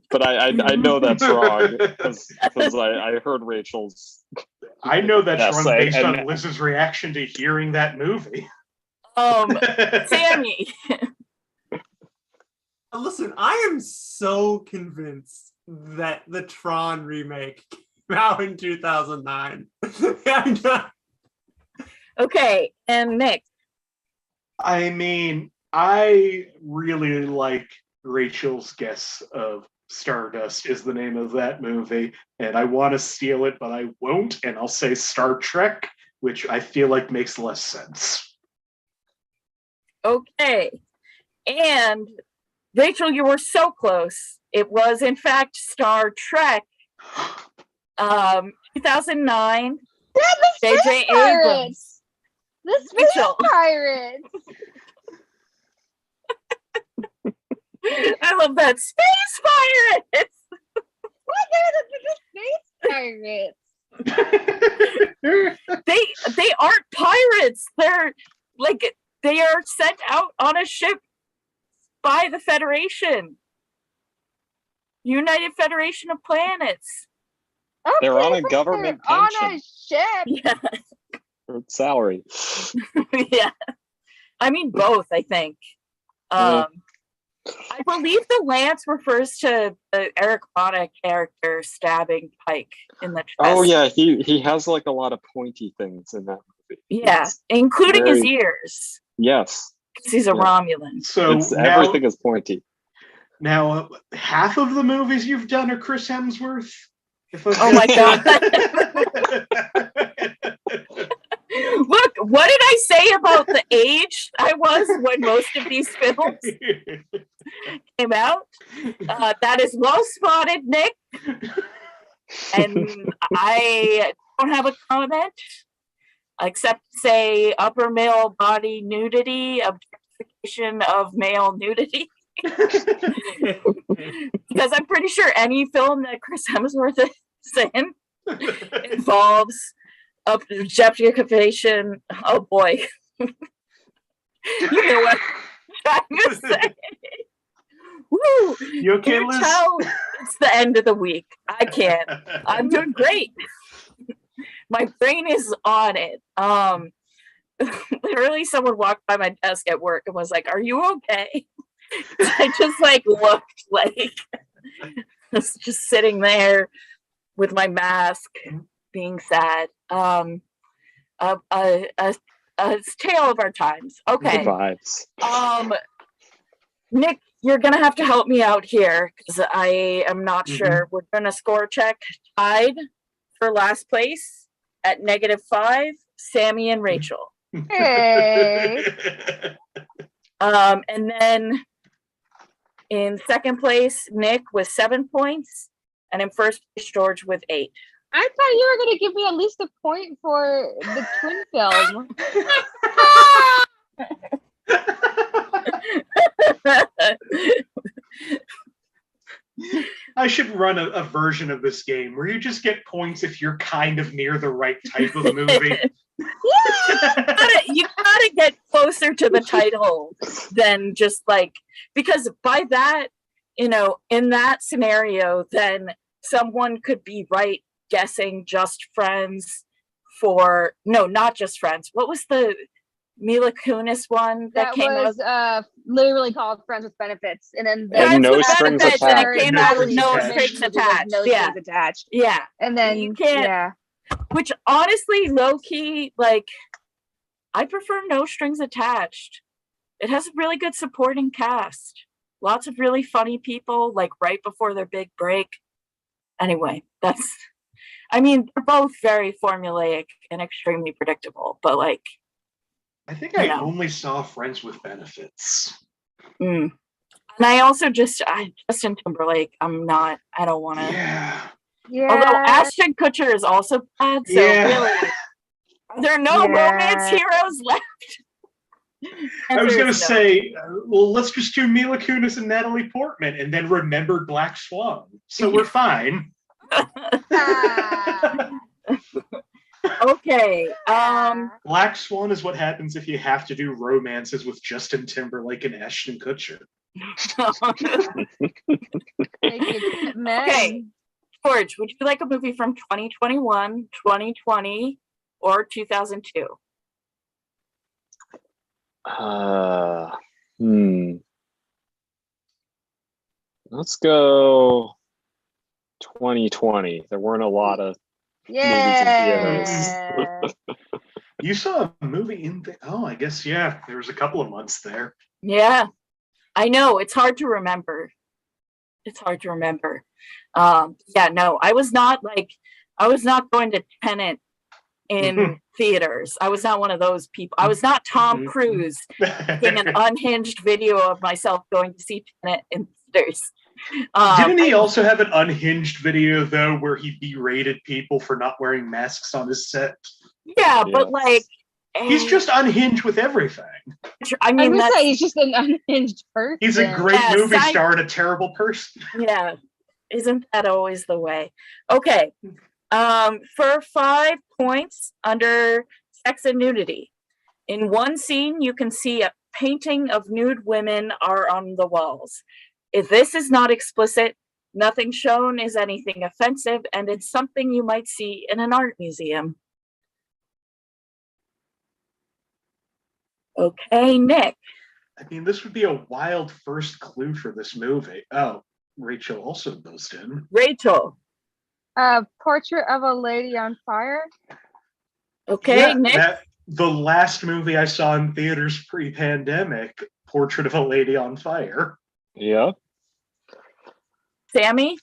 S5: But I know that's wrong because I heard Rachel's.
S1: I know that's wrong
S5: essay,
S1: based
S5: and
S1: on Liz's reaction to hearing that movie.
S2: Sammie.
S3: Listen, I am so convinced that the Tron remake came out in 2009.
S2: Okay, and Nick.
S1: I mean, I really like Rachel's guess of Stardust is the name of that movie, and I want to steal it, but I won't, and I'll say Star Trek, which I feel like makes less sense.
S2: Okay, and Rachel, you were so close. It was, in fact, Star Trek. 2009. J.J. Abrams.
S4: The space
S2: Rachel.
S4: pirates.
S2: I love that. Space pirates.
S4: What? They're the space pirates.
S2: They aren't pirates. They're like, they are sent out on a ship by the Federation. United Federation of Planets.
S4: Okay,
S5: They're on a
S4: so
S5: government
S4: they're on
S5: pension.
S4: a ship.
S2: Yeah.
S5: For salary.
S2: Yeah. I mean, both, I think. I believe the lance refers to the Eric Bana character stabbing Pike in the chest.
S5: Oh yeah, he has like a lot of pointy things in that movie.
S2: Yeah,
S5: It's
S2: including his
S5: very-
S2: ears.
S5: Yes.
S2: Because he's a
S5: Yeah.
S2: Romulan.
S1: So
S5: Everything is pointy.
S1: now half of the movies you've done are Chris Hemsworth.
S2: Oh my God. Look, what did I say about the age I was when most of these films came out? That is well spotted, Nick. And I don't have a comment except to say upper male body nudity, objectification of male nudity. Because I'm pretty sure any film that Chris Hemsworth is in involves objectification. Oh boy. You know what I'm trying to say. Woo!
S1: You okay,
S2: Can you
S1: Liz?
S2: tell it's the end of the week? I can't. I'm doing great. My brain is on it. Literally someone walked by my desk at work and was like, "Are you okay?" I just like looked like I was just sitting there with my mask, being sad. It's tale of our times. Okay.
S5: Good vibes.
S2: Nick, you're gonna have to help me out here because I am not sure. We're gonna score check tied for last place at -5, Sammie and Rachel.
S4: Hey.
S2: And then in second place, Nick with 7 points, and in first place, George with 8.
S4: I thought you were going to give me at least a point for the twin film.
S1: I should run a version of this game where you just get points if you're kind of near the right type of movie.
S2: You gotta get closer to the title than just like, because by that, in that scenario, then someone could be right guessing Just Friends for, no, not Just Friends. What was the Mila Kunis one that came
S4: was literally called Friends with Benefits, and then
S5: And No Strings
S2: Benefits, and
S5: Attached.
S2: it came
S1: No
S2: out with
S1: Strings
S2: No
S1: Attached.
S2: Strings Attached.
S4: No
S2: Yeah,
S4: strings attached.
S2: yeah.
S4: And then
S2: You can't-
S4: yeah.
S2: Which honestly, low key, like, I prefer No Strings Attached. It has a really good supporting cast. Lots of really funny people, like right before their big break. Anyway, they're both very formulaic and extremely predictable, but like,
S1: I think I only saw Friends with Benefits.
S2: and I also Justin Timberlake, I don't want to.
S1: Yeah.
S2: Although Ashton Kutcher is also bad, so really, are there no romance heroes left?
S1: I was going to say, well, let's just do Mila Kunis and Natalie Portman and then remember Black Swan. So we're fine.
S2: Okay.
S1: Black Swan is what happens if you have to do romances with Justin Timberlake and Ashton Kutcher.
S2: Okay. George, would you like a movie from 2021, 2020, or 2002?
S5: Let's go 2020. There weren't a lot of movies in theaters.
S1: You saw a movie in I guess, yeah, there was a couple of months there.
S2: Yeah, I know. It's hard to remember. Yeah, no, I was not going to Tenet in theaters. I was not one of those people. I was not Tom Cruise in an unhinged video of myself going to see Tenet in theaters.
S1: Didn't he also have an unhinged video, though, where he berated people for not wearing masks on his set?
S2: Yeah, but like,
S1: He's just unhinged with everything.
S2: I mean,
S4: I say he's just an unhinged person.
S1: He's a great movie star and a terrible person.
S2: Yeah. Isn't that always the way? Okay. For 5 points under sex and nudity. In one scene, you can see a painting of nude women are on the walls. If this is not explicit, nothing shown is anything offensive, and it's something you might see in an art museum. Okay, Nick.
S1: I mean, this would be a wild first clue for this movie. Oh, Rachel also goes in.
S2: Rachel.
S4: Portrait of a Lady on Fire.
S2: Okay,
S1: Yeah,
S2: Nick.
S1: The last movie I saw in theaters pre-pandemic, Portrait of a Lady on Fire.
S5: Yeah.
S2: Sammie?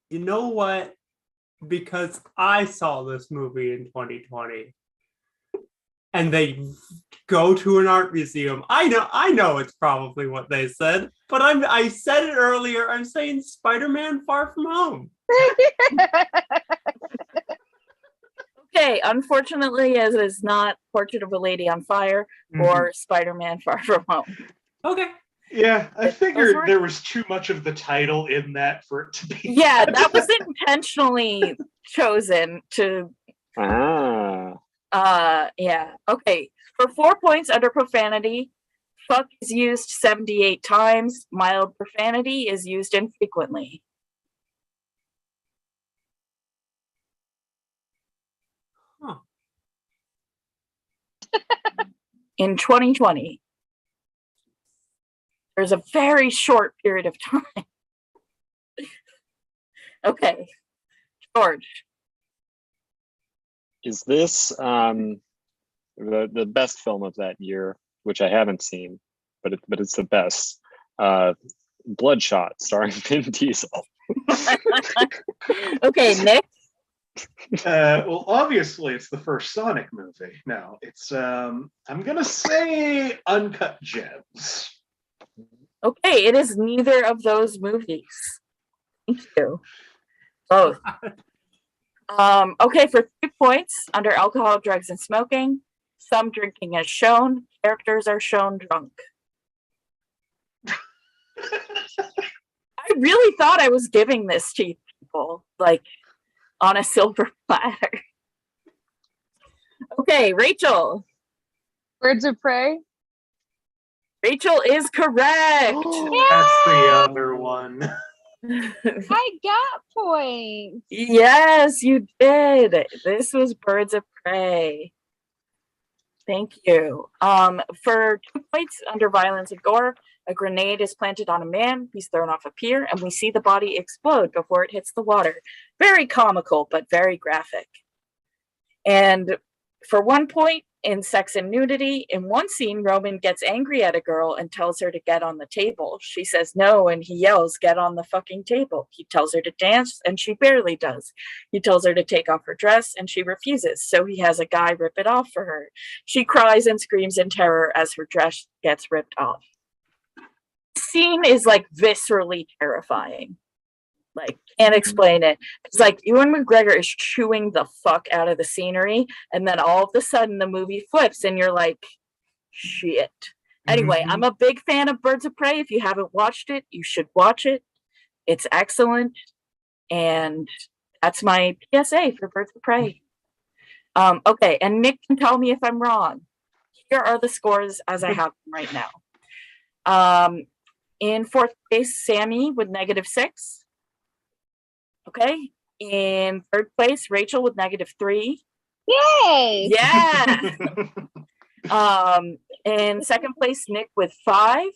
S3: You know what? Because I saw this movie in 2020, and they go to an art museum. I know it's probably what they said, but I said it earlier. I'm saying Spider-Man: Far From Home.
S2: Okay, unfortunately, as it is not Portrait of a Lady on Fire or Spider-Man: Far From Home.
S3: Okay.
S1: Yeah, I figured there was too much of the title in that for it to be.
S2: Yeah, that was intentionally chosen to. Yeah. Okay. For 4 points under profanity, fuck is used 78 times. Mild profanity is used infrequently.
S3: Huh.
S2: In 2020. There's a very short period of time. Okay. George.
S5: Is this the best film of that year, which I haven't seen, but it's the best? Bloodshot, starring Vin Diesel.
S2: Okay, Nick.
S1: Well, obviously, it's the first Sonic movie. No, it's I'm gonna say Uncut Gems.
S2: Okay, it is neither of those movies. Thank you. Both. Okay, for 3 points under alcohol, drugs, and smoking, some drinking is shown. Characters are shown drunk. I really thought I was giving this to people, like on a silver platter. Okay, Rachel.
S4: Birds of Prey.
S2: Rachel is correct.
S1: That's the other one.
S4: I got points.
S2: Yes, you did. This was Birds of Prey. Thank you. For 2 points under violence and gore, a grenade is planted on a man. He's thrown off a pier, and we see the body explode before it hits the water. Very comical, but very graphic. And for 1 point in sex and nudity, in one scene, Roman gets angry at a girl and tells her to get on the table. She says no, and he yells, "Get on the fucking table." He tells her to dance, and she barely does. He tells her to take off her dress, and she refuses, so he has a guy rip it off for her. She cries and screams in terror as her dress gets ripped off. The scene is like viscerally terrifying. Like, can't explain it. It's like Ewan McGregor is chewing the fuck out of the scenery, and then all of a sudden the movie flips, and you're like, shit. Anyway, I'm a big fan of Birds of Prey. If you haven't watched it, you should watch it. It's excellent. And that's my PSA for Birds of Prey. Okay, and Nick can tell me if I'm wrong. Here are the scores as I have them right now. In 4th place, Sammie with -6. Okay. In 3rd place, Rachel with -3.
S4: Yay!
S2: Yeah. In 2nd place, Nick with 5.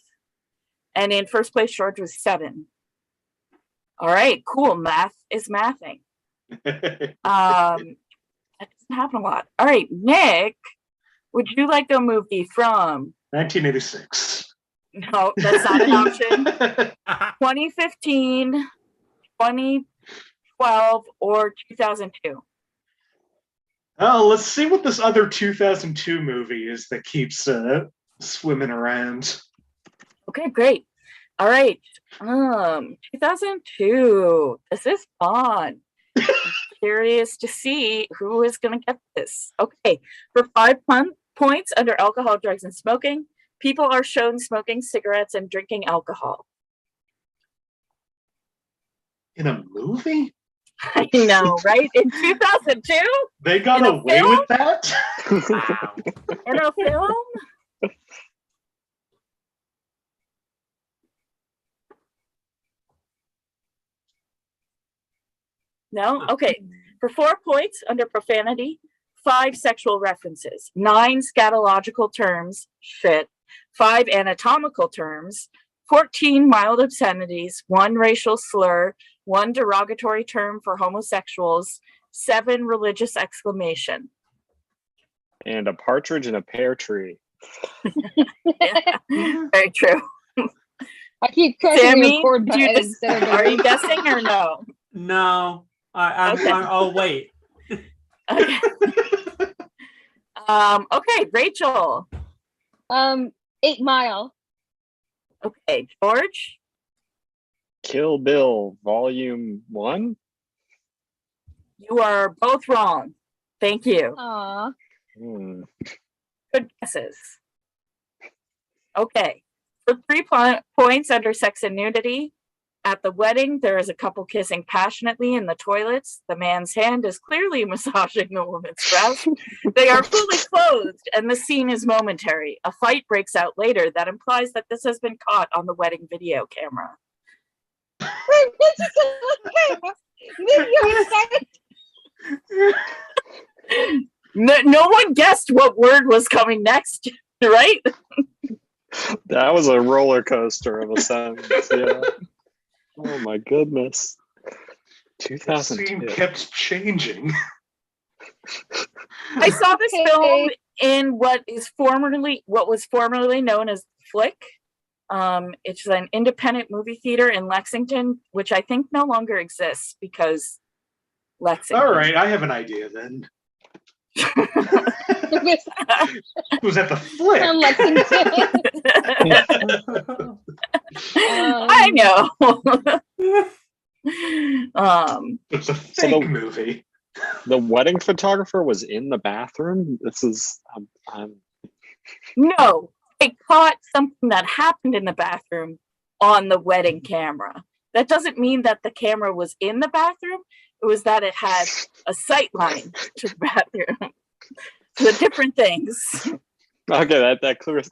S2: And in 1st place, George with 7. All right, cool. Math is mathing. That doesn't happen a lot. All right, Nick, would you like a movie from
S1: 1986?
S2: No, that's not an option. 2015, 2012, or 2002?
S1: Oh, let's see what this other 2002 movie is that keeps swimming around.
S2: Okay, great. All right. 2002. This is fun. curious to see who is going to get this. Okay, for 5 points under alcohol, drugs, and smoking, people are shown smoking cigarettes and drinking alcohol.
S1: In a movie?
S2: I know, right? In 2002?
S1: They got away with that?
S3: Wow.
S2: In a film? No? Okay. For 4 points under profanity, 5 sexual references, 9 scatological terms, shit, 5 anatomical terms, 14 mild obscenities, 1 racial slur, 1 derogatory term for homosexuals, 7 religious exclamation.
S5: And a partridge in a pear tree.
S2: Yeah, very true.
S4: I keep pressing the
S2: Sammy,
S4: record button instead of
S2: are you guessing or no?
S3: No,
S2: Okay.
S3: I'll wait.
S2: Okay. Okay, Rachel.
S4: 8 Mile.
S2: Okay, George.
S5: Kill Bill, Volume 1?
S2: You are both wrong. Thank you.
S4: Aw.
S2: Good guesses. Okay. For 3 points under sex and nudity, at the wedding, there is a couple kissing passionately in the toilets. The man's hand is clearly massaging the woman's breast. They are fully clothed, and the scene is momentary. A fight breaks out later that implies that this has been caught on the wedding video camera. No one guessed what word was coming next, right?
S5: That was a roller coaster of a sentence. Yeah. Oh my goodness.
S1: The
S5: 2002.
S1: scene kept changing.
S2: I saw this film in what was formerly known as Flick. It's an independent movie theater in Lexington, which I think no longer exists because Lexington.
S1: All right, I have an idea then. It was at the Flick.
S4: From Lexington.
S2: I know.
S1: It's a fake movie.
S5: The wedding photographer was in the bathroom. This is
S2: No, they caught something that happened in the bathroom on the wedding camera. That doesn't mean that the camera was in the bathroom. It was that it had a sight line to the bathroom. The different things.
S5: okay. That clears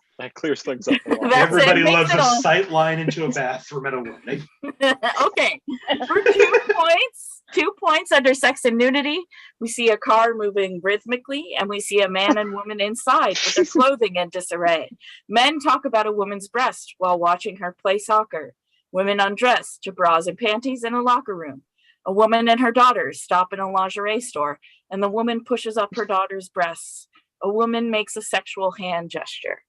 S5: things up a lot.
S2: That's
S1: Everybody
S2: it, makes
S1: loves
S2: it
S1: a
S2: all-
S1: sight line into a bathroom at a wedding.
S2: Okay. For 2 points under sex and nudity, we see a car moving rhythmically, and we see a man and woman inside with their clothing in disarray. Men talk about a woman's breast while watching her play soccer. Women undress to bras and panties in a locker room. A woman and her daughters stop in a lingerie store, and the woman pushes up her daughter's breasts. A woman makes a sexual hand gesture.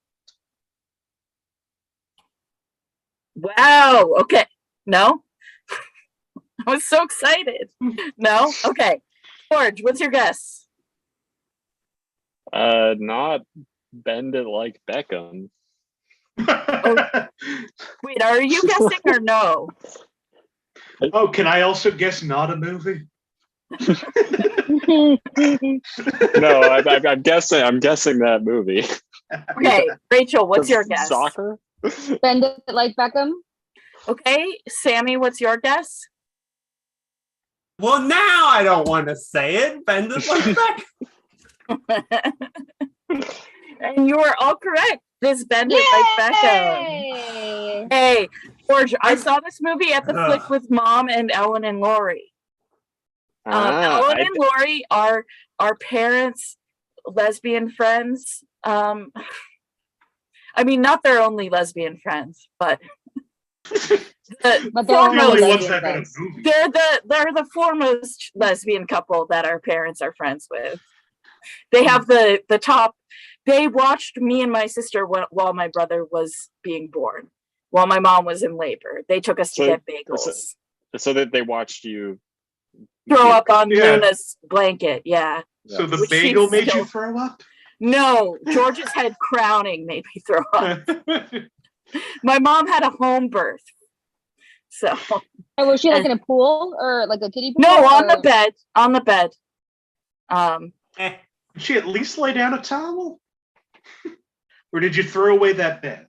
S2: Wow. Okay. No? I was so excited. No? Okay. George, what's your guess?
S5: Not Bend It Like Beckham.
S2: Wait, are you guessing or no?
S1: Oh, can I also guess not a movie?
S5: No, I'm guessing that movie.
S2: Okay, Rachel, what's your guess?
S5: Soccer?
S4: Bend It Like Beckham.
S2: Okay, Sammy, what's your guess?
S3: Well, now I don't want to say it. Bend it like that.
S2: And you are all correct. This Bend It Like Beckham.
S4: Yay!
S2: Hey, George, I saw this movie at the Flick with Mom and Ellen and Lori. Ellen and Lori are our parents' lesbian friends. I mean, not their only lesbian friends, but
S4: But they're only
S1: Really,
S4: lesbian
S1: what's that in a
S4: friends.
S1: movie?
S2: they're the foremost lesbian couple that our parents are friends with. They have the top. They watched me and my sister while my brother was being born, while my mom was in labor. They took us to get bagels.
S5: So that they watched you
S2: Throw up on
S1: Yeah.
S2: Luna's blanket, yeah.
S1: So the
S2: Which
S1: bagel
S2: she's
S1: made
S2: still-
S1: you throw up?
S2: No, George's head crowning made me throw up. My mom had a home birth. So.
S4: And was she like in a pool or like a kiddie pool?
S2: No, on the bed. On the bed.
S1: Did she at least lay down a towel? Or did you throw away that bed?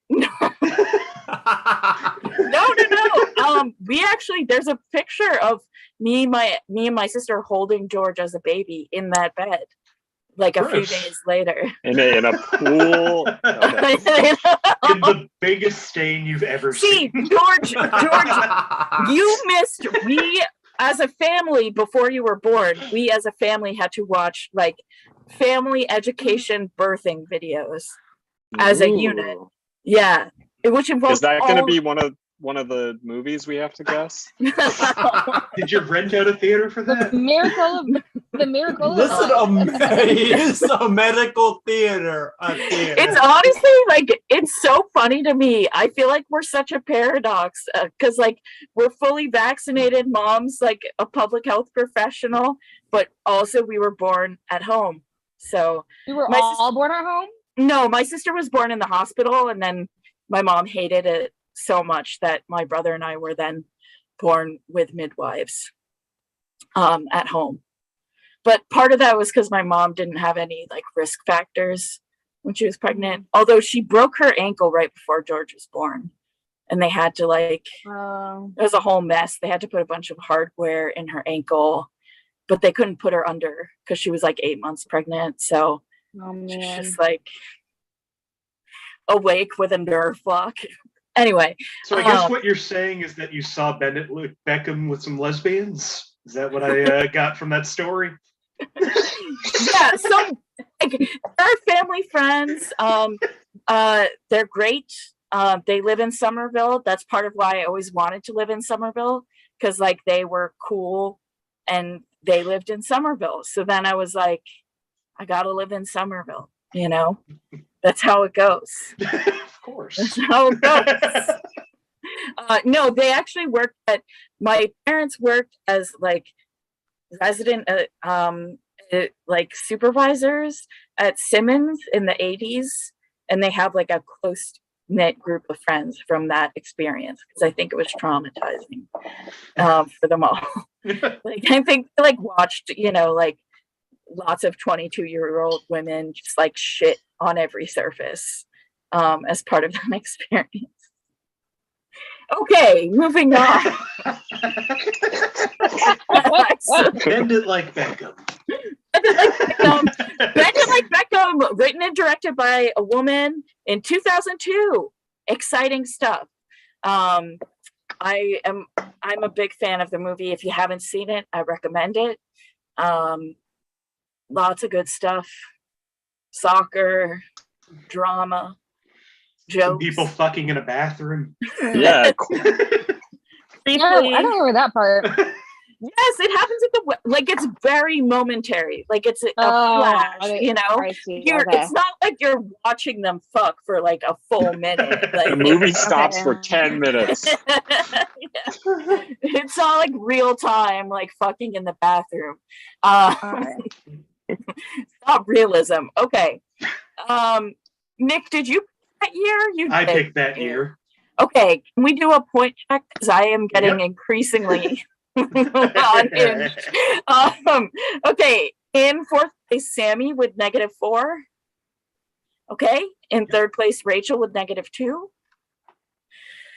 S2: No. No. We actually, there's a picture of me and my sister holding George as a baby in that bed, like a few days later.
S5: In a pool. Okay.
S1: In the biggest stain you've ever seen.
S2: George, you missed. We, as a family, before you were born, we as a family had to watch like family education birthing videos as a unit. Yeah, which involves.
S5: Is that going to be one of the movies we have to guess?
S1: Did you rent out a theater for that?
S4: The miracle.
S3: Listen, it's a medical theater.
S2: It's honestly like, it's so funny to me. I feel like we're such a paradox because like we're fully vaccinated moms, like a public health professional, but also we were born at home. So
S4: we were all born at home?
S2: No, my sister was born in the hospital, and then my mom hated it so much that my brother and I were then born with midwives at home. But part of that was because my mom didn't have any like risk factors when she was pregnant, although she broke her ankle right before George was born. And they had to like, it was a whole mess. They had to put a bunch of hardware in her ankle, but they couldn't put her under because she was like 8 months pregnant. So she's just like awake with a nerve block. Anyway.
S1: So I guess what you're saying is that you saw Bennett Beckham with some lesbians? Is that what I got from that story?
S2: Yeah, so like, they're family friends. They're great. They live in Somerville. That's part of why I always wanted to live in Somerville, because like they were cool and they lived in Somerville. So then I was like, I gotta live in Somerville, you know? That's how it goes.
S1: Of course.
S2: That's how it goes. No, they actually my parents worked as like resident like supervisors at Simmons in the 80s, and they have like a close knit group of friends from that experience, because I think it was traumatizing for them all. Like I think they like watched, you know, like lots of 22-year-old women just like shit on every surface as part of that experience. Okay, moving on.
S1: Bend it like Beckham.
S2: Bend it like Beckham, written and directed by a woman in 2002. Exciting stuff. I'm a big fan of the movie. If you haven't seen it, I recommend it. Lots of good stuff. Soccer, drama, jokes.
S1: People fucking in a bathroom.
S5: Yeah.
S4: No, I don't remember that part.
S2: Yes, it happens at the like. It's very momentary. Like it's a flash, you know. It's not like you're watching them fuck for like a full minute. Like,
S5: the movie stops for 10 minutes.
S2: Yeah. It's not like real time, like fucking in the bathroom. It's not realism. Okay. Nick, did you pick that year?
S1: I picked that year.
S2: Okay, can we do a point check? Because I am getting increasingly unhinged. Okay, in fourth place, Sammie with -4. Okay, in third place, Rachel with -2.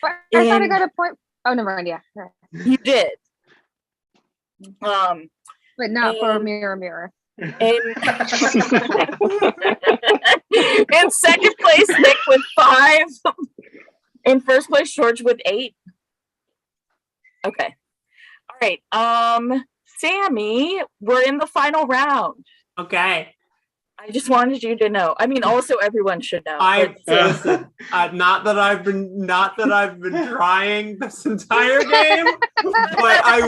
S4: I thought I got a point. Oh, never mind. Yeah,
S2: you did.
S4: But not for Mirror.
S2: In second place, Nick with 5. In first place, George with 8. Okay. All right. Sammie, we're in the final round.
S3: Okay.
S2: I just wanted you to know. I mean, also everyone should know.
S3: Listen, not that I've been trying this entire game, but I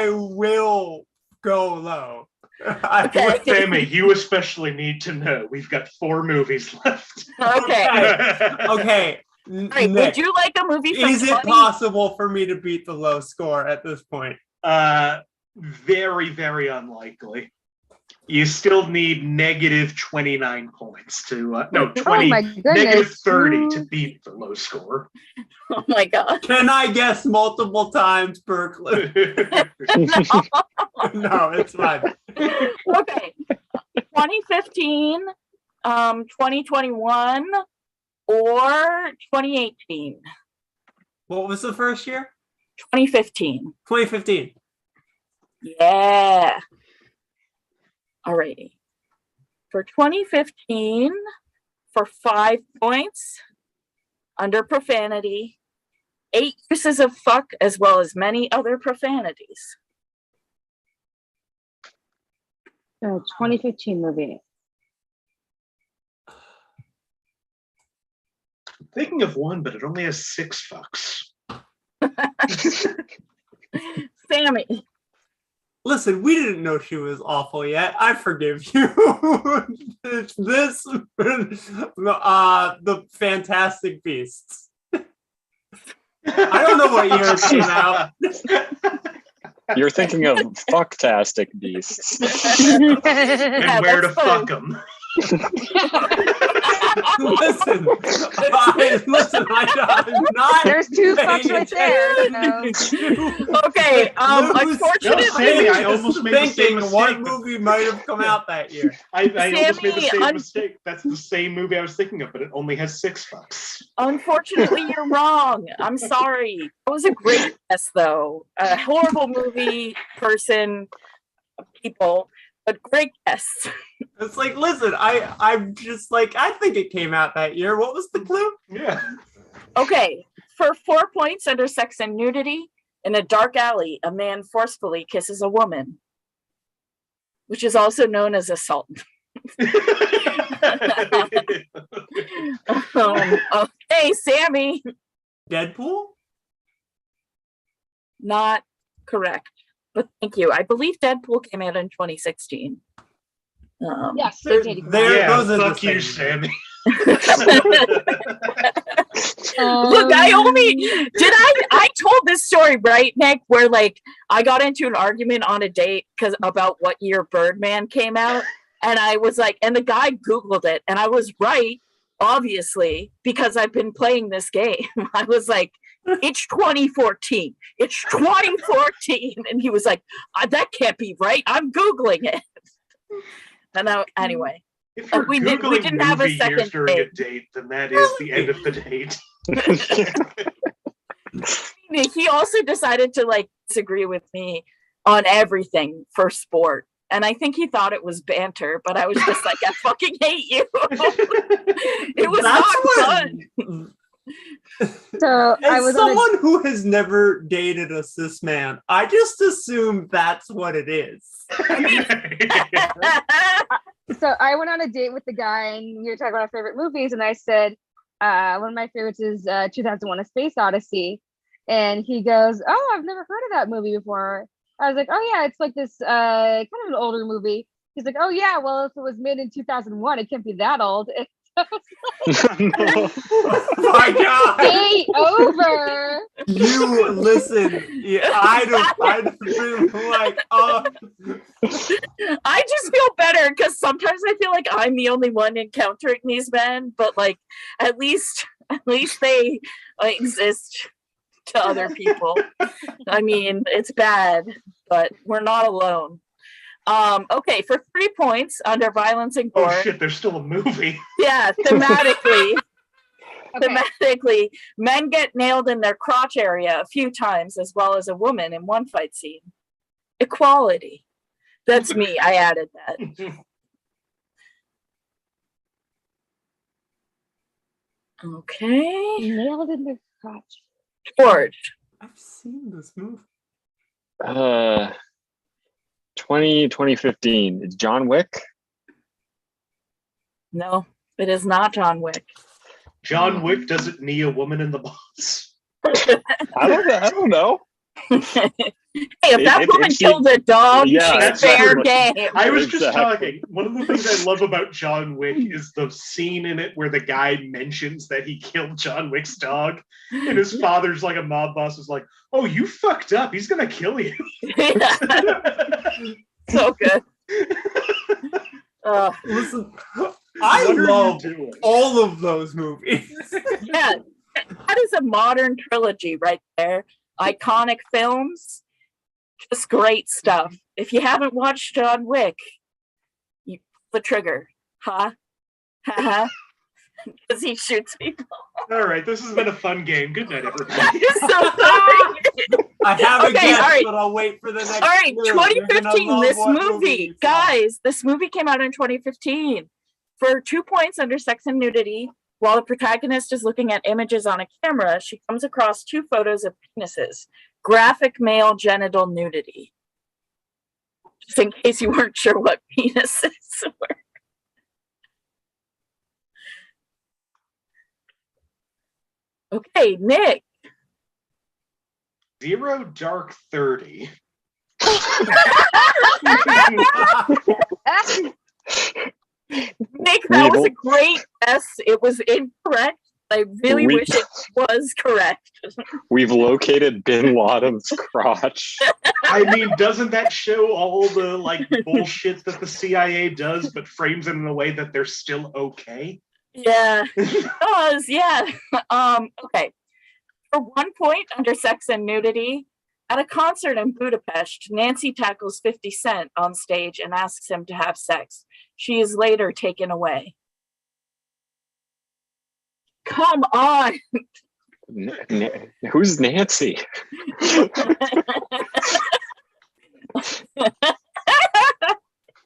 S3: will go low.
S2: Okay.
S1: Sammie, you especially need to know we've got 4 movies left.
S2: Okay.
S3: Okay.
S2: Right,
S3: Nick,
S2: would you like a movie from
S3: Is it possible for me to beat the low score at this point?
S1: Very, very unlikely. You still need negative 29 points to,
S4: Oh
S1: 20,
S4: my
S1: negative
S4: goodness.
S1: 30 to beat the low score.
S2: Oh my God.
S3: Can I guess multiple times per clue? No, it's fine.
S2: Okay. 2015, 2021, or 2018?
S3: What was the first year?
S2: 2015.
S3: 2015.
S2: Yeah. Alrighty. For 2015, for 5 points, under profanity, 8 uses of fuck, as well as many other profanities.
S4: 2015 movie.
S1: I'm thinking of one, but it only has 6 fucks.
S2: Sammy.
S3: Listen, we didn't know she was awful yet. I forgive you. It's this, the Fantastic Beasts. I don't know what year it came out.
S5: You're thinking of Fucktastic Beasts.
S1: And
S2: Yeah,
S1: where to
S2: that's fun.
S1: fuck them.
S3: Listen, I'm not.
S4: There's 2 fucks
S3: paying
S4: right there.
S3: attention
S4: So.
S3: to
S2: Okay,
S3: Lose
S2: unfortunately,
S1: No, Sammy, I almost made the same
S3: thinking
S1: mistake.
S3: what movie might have come out that year.
S1: I almost made the
S2: Sammy,
S1: same mistake. That's the same movie I was thinking of, but it only has 6 fucks.
S2: unfortunately, you're wrong. I'm sorry. It was a great guess, though. A horrible movie, person, people, but great guess.
S3: It's like, listen, I'm just like, I think it came out that year. What was the clue?
S1: Yeah.
S2: Okay, for 4 points under sex and nudity, in a dark alley, a man forcefully kisses a woman, which is also known as assault. Okay, Sammy.
S3: Deadpool?
S2: Not correct, but thank you. I believe Deadpool came out in 2016.
S4: Yes,
S3: There-
S4: it did.
S3: there- those are the
S1: fuck you,
S3: same.
S1: Sammy.
S2: Look, I told this story, right, Nick, where like I got into an argument on a date about what year Birdman came out, and I was like, and the guy Googled it, and I was right, obviously, because I've been playing this game. I was like, it's 2014. It's 2014, and he was like, that can't be right. I'm Googling it. And anyway.
S1: If you're
S2: We
S1: Googling
S2: didn't have a
S1: movie years
S2: second
S1: during a
S2: date.
S1: date, then that is the end of the date.
S2: He also decided to like disagree with me on everything for sport. And I think he thought it was banter, but I was just like, I fucking hate you. It was
S3: That's
S2: not
S3: what-
S2: fun.
S4: So I
S3: As
S4: was on
S3: someone who has never dated a cis man, I just assume that's what it is.
S4: So I went on a date with the guy, and we were talking about our favorite movies, and I said one of my favorites is 2001: A Space Odyssey, and he goes, "Oh, I've never heard of that movie before." I was like, "Oh yeah, it's like this kind of an older movie." He's like, "Oh yeah, well if it was made in 2001, it can't be that old."
S5: No.
S3: Oh my God!
S4: Game over.
S3: You listen. Yeah, I'd been like,
S2: I just feel better because sometimes I feel like I'm the only one encountering these men, but like at least they exist to other people. I mean, it's bad, but we're not alone. Okay, for 3 points under violence and gore.
S1: Oh shit, there's still a movie.
S2: Yeah, thematically.
S4: Okay.
S2: Thematically, men get nailed in their crotch area a few times, as well as a woman in one fight scene. Equality. That's me. I added that. Okay.
S4: Nailed in the crotch.
S2: George.
S3: I've seen this movie.
S5: 2015. It's John Wick.
S2: No, it is not John Wick.
S1: John Wick doesn't knee a woman in the balls.
S5: I don't know.
S2: Hey, if that woman killed a dog,
S5: Yeah,
S2: she's fair
S1: exactly.
S2: game.
S1: I was just
S5: Exactly.
S1: talking. One of the things I love about John Wick is the scene in it where the guy mentions that he killed John Wick's dog, and his father's like a mob boss is like, "Oh, you fucked up. He's gonna kill you."
S2: Yeah, so good.
S3: Listen, I
S1: What are you
S3: love
S1: doing?
S3: all of those movies.
S2: Yeah, that is a modern trilogy right there. Iconic films, just great stuff. If you haven't watched John Wick, you pull the trigger, huh? Because he shoots people.
S1: All right, this has been a fun game. Good night, everybody.
S2: I'm so sorry.
S3: I have a
S2: Okay,
S3: guess,
S2: all right.
S3: but I'll wait for the next.
S2: All right,
S3: clue. You're gonna
S2: 2015,
S3: love
S2: this
S3: what
S2: movie.
S3: you saw.
S2: Guys, this movie came out in 2015. For 2 points under Sex and Nudity, while the protagonist is looking at images on a camera, she comes across 2 photos of penises. Graphic male genital nudity. Just in case you weren't sure what penises were. Okay, Nick.
S1: 0 Dark 30.
S2: Nick, that was a great guess. It was incorrect. I really wish it was correct.
S5: We've located Bin Laden's crotch.
S1: I mean, doesn't that show all the like bullshit that the CIA does, but frames it in a way that they're still okay?
S2: Yeah, it does. Yeah. Okay. For 1 point under Sex and Nudity, at a concert in Budapest, Nancy tackles 50 Cent on stage and asks him to have sex. She is later taken away. Come on.
S5: Who's Nancy?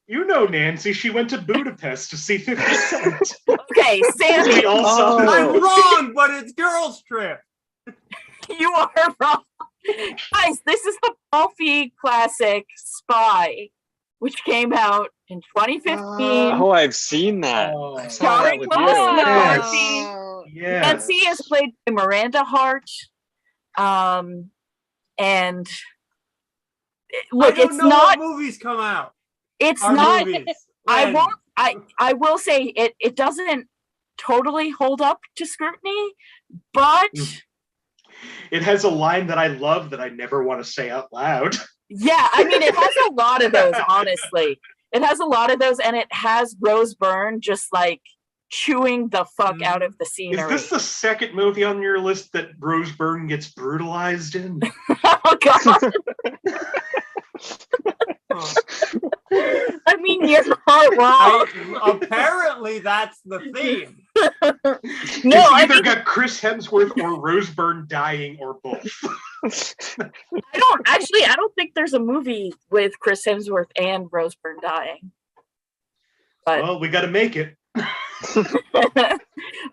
S1: You know Nancy, she went to Budapest to see 50 Cent.
S2: Okay, Sammy.
S1: We all saw
S5: Oh.
S3: I'm wrong, but it's Girls Trip.
S2: You are wrong. Guys, this is the Buffy classic Spy, which came out in 2015.
S5: Oh, I've seen that.
S1: Oh.
S5: I saw that
S2: Starring
S5: with
S2: Melissa
S5: you.
S2: McCarthy.
S1: Yes.
S2: Nancy is played by Miranda Hart. And look,
S3: I don't
S2: it's
S3: know
S2: not.
S3: what movies come out.
S2: It's
S3: Our
S2: not.
S3: movies.
S2: I
S3: When?
S2: won't. I will say it doesn't totally hold up to scrutiny, but
S1: It has a line that I love that I never want to say out loud.
S2: yeah, I mean, it has a lot of those. Honestly, it has a lot of those, and it has Rose Byrne just like chewing the fuck out of the
S1: Is
S2: scenery.
S1: this the second movie on your list that Rose Byrne gets brutalized in?
S2: Oh god. I mean, you're not wrong.
S3: Apparently, that's the theme.
S2: No,
S1: It's
S2: I
S1: either
S2: mean,
S1: got Chris Hemsworth or Rose Byrne dying or both.
S2: I don't think there's a movie with Chris Hemsworth and Rose Byrne dying. But
S1: Well, we got to make it.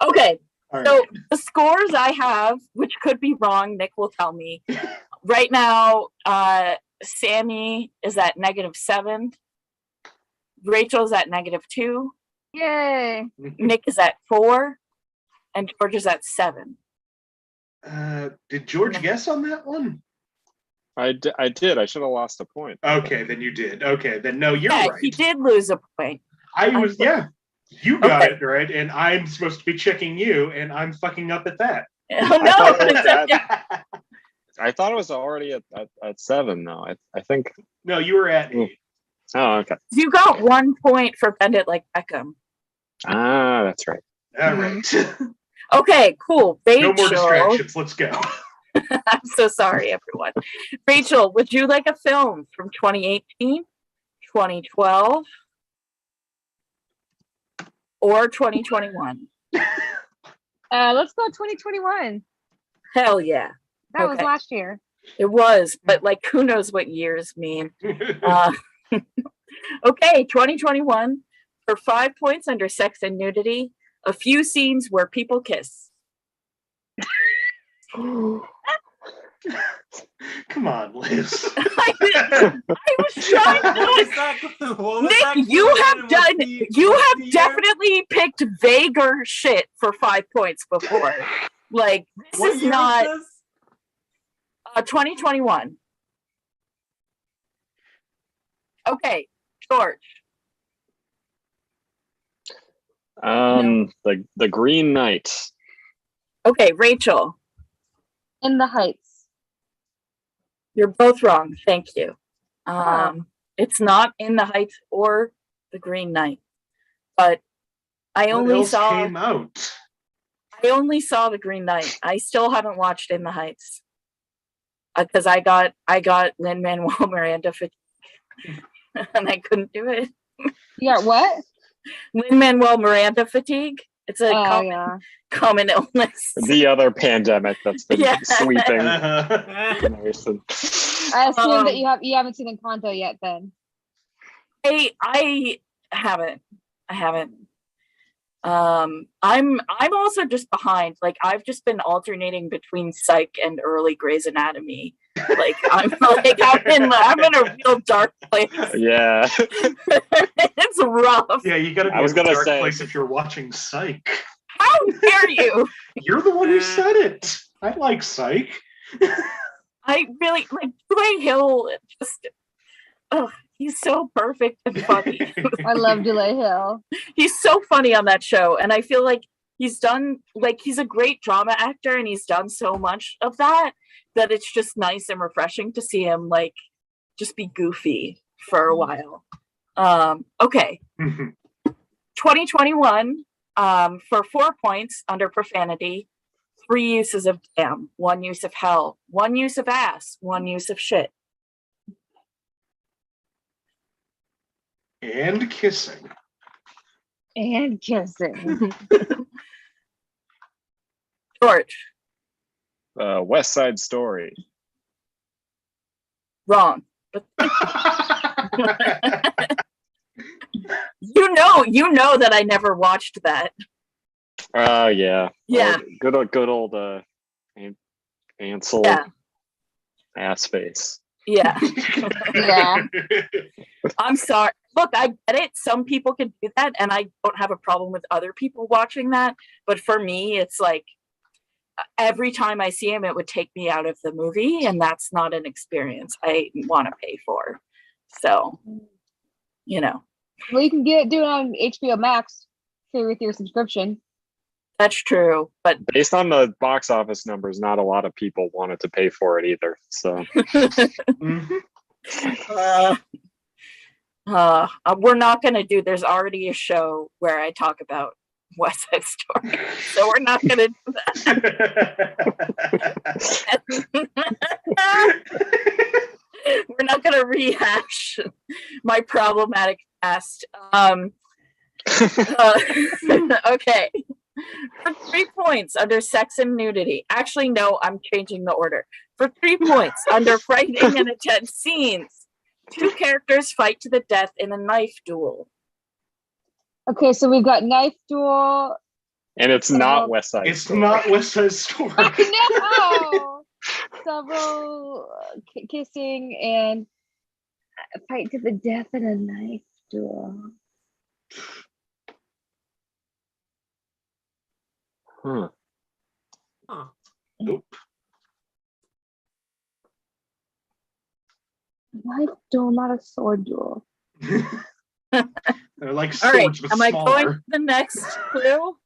S2: okay,
S1: All
S2: so
S1: right.
S2: the scores I have, which could be wrong, Nick will tell me. Right now, Sammy is at -7. Rachel's at -2.
S4: Yay.
S2: Nick is at 4. And George is at 7.
S1: Did George guess on that one?
S5: I did. I should have lost a point.
S1: Okay, then you did. Okay, then no, you're
S2: Yeah,
S1: right.
S2: he did lose a point.
S1: I was, yeah. You got
S2: Okay.
S1: it right, and I'm supposed to be checking you, and I'm fucking up at that.
S2: Oh,
S5: thought
S2: no,
S5: it was
S2: it's-
S5: that. I thought it was already at 7 though. I think.
S1: No, you were at 8.
S5: Oh, okay.
S2: you got 1 point for Bend It Like Beckham.
S5: Ah, that's right.
S1: All right.
S2: Okay, cool.
S1: No
S2: Rachel,
S1: more distractions. Let's go.
S2: I'm so sorry, everyone. Rachel, would you like a film from 2018, 2012, or 2021?
S4: Let's go 2021.
S2: Hell yeah.
S4: That was
S2: Okay.
S4: last year.
S2: It was, but like, who knows what years mean? Uh, okay, 2021 for 5 points under Sex and Nudity. A few scenes where people kiss.
S1: Come on, Liz.
S2: I was trying
S3: What was
S2: to.
S3: that? What was that
S2: Nick, you
S3: clue
S2: have
S3: again?
S2: done.
S3: What's the-
S2: You
S3: what's
S2: have
S3: the year?
S2: definitely picked vaguer shit for 5 points before. Like, this
S3: What
S2: is
S3: year
S2: not
S3: was this?
S2: 2021. Okay, George.
S5: The Green Knight.
S2: Okay, Rachel.
S4: In the Heights.
S2: You're both wrong. Thank you.
S4: Oh.
S2: It's not In the Heights or The Green Knight. but I
S1: What
S2: only
S1: else
S2: saw
S1: came out?
S2: The Green Knight. I still haven't watched In the Heights because I got Lin-Manuel Miranda fatigue and I couldn't do it.
S4: You got what?
S2: Lin-Manuel Miranda fatigue. It's a common illness.
S5: The other pandemic that's been sweeping.
S1: Uh-huh.
S4: I assume that you haven't seen Encanto yet then.
S2: I haven't. I'm also just behind. Like, I've just been alternating between Psych and early Grey's Anatomy. Like, I'm in a real dark place.
S5: Yeah.
S2: It's rough.
S1: Yeah, you gotta be in a dark place if you're watching Psych.
S2: How dare you?
S1: You're the one who said it. I like Psych.
S2: I really like Dwayne Hill. Just, he's so perfect and funny.
S4: I love DeLay Hill.
S2: He's so funny on that show, and I feel like he's a great drama actor, and he's done so much of that it's just nice and refreshing to see him like just be goofy for a while. Okay. 2021, for 4 points under profanity, 3 uses of damn, 1 use of hell, 1 use of ass, 1 use of shit.
S1: And kissing.
S2: George.
S5: West Side Story.
S2: Wrong. You know that I never watched that.
S5: Yeah.
S2: Yeah.
S5: Good old Ansel ass face.
S2: Yeah.
S4: Yeah.
S2: I'm sorry. Look, I get it. Some people can do that, and I don't have a problem with other people watching that. But for me, it's like every time I see him, it would take me out of the movie, and that's not an experience I want to pay for. So,
S4: Well, you can do it on HBO Max with your subscription.
S2: That's true, but
S5: based on the box office numbers, not a lot of people wanted to pay for it either. So,
S2: we're not going to do. There's already a show where I talk about West Side Story, so we're not going to do that. We're not going to rehash my problematic past. Okay. For 3 points under sex and nudity. Actually, no, I'm changing the order. For 3 points under frightening and intense scenes, 2 characters fight to the death in a knife duel.
S4: Okay, so we've got knife duel.
S5: And it's not West Side Story.
S1: It's not West Side Story.
S4: No! Several kissing and fight to the death in a knife duel.
S1: Nope.
S4: Knife duel, not a sword duel.
S1: They're like
S2: All right,
S1: swords, but
S2: am I
S1: smaller.
S2: going to the next clue?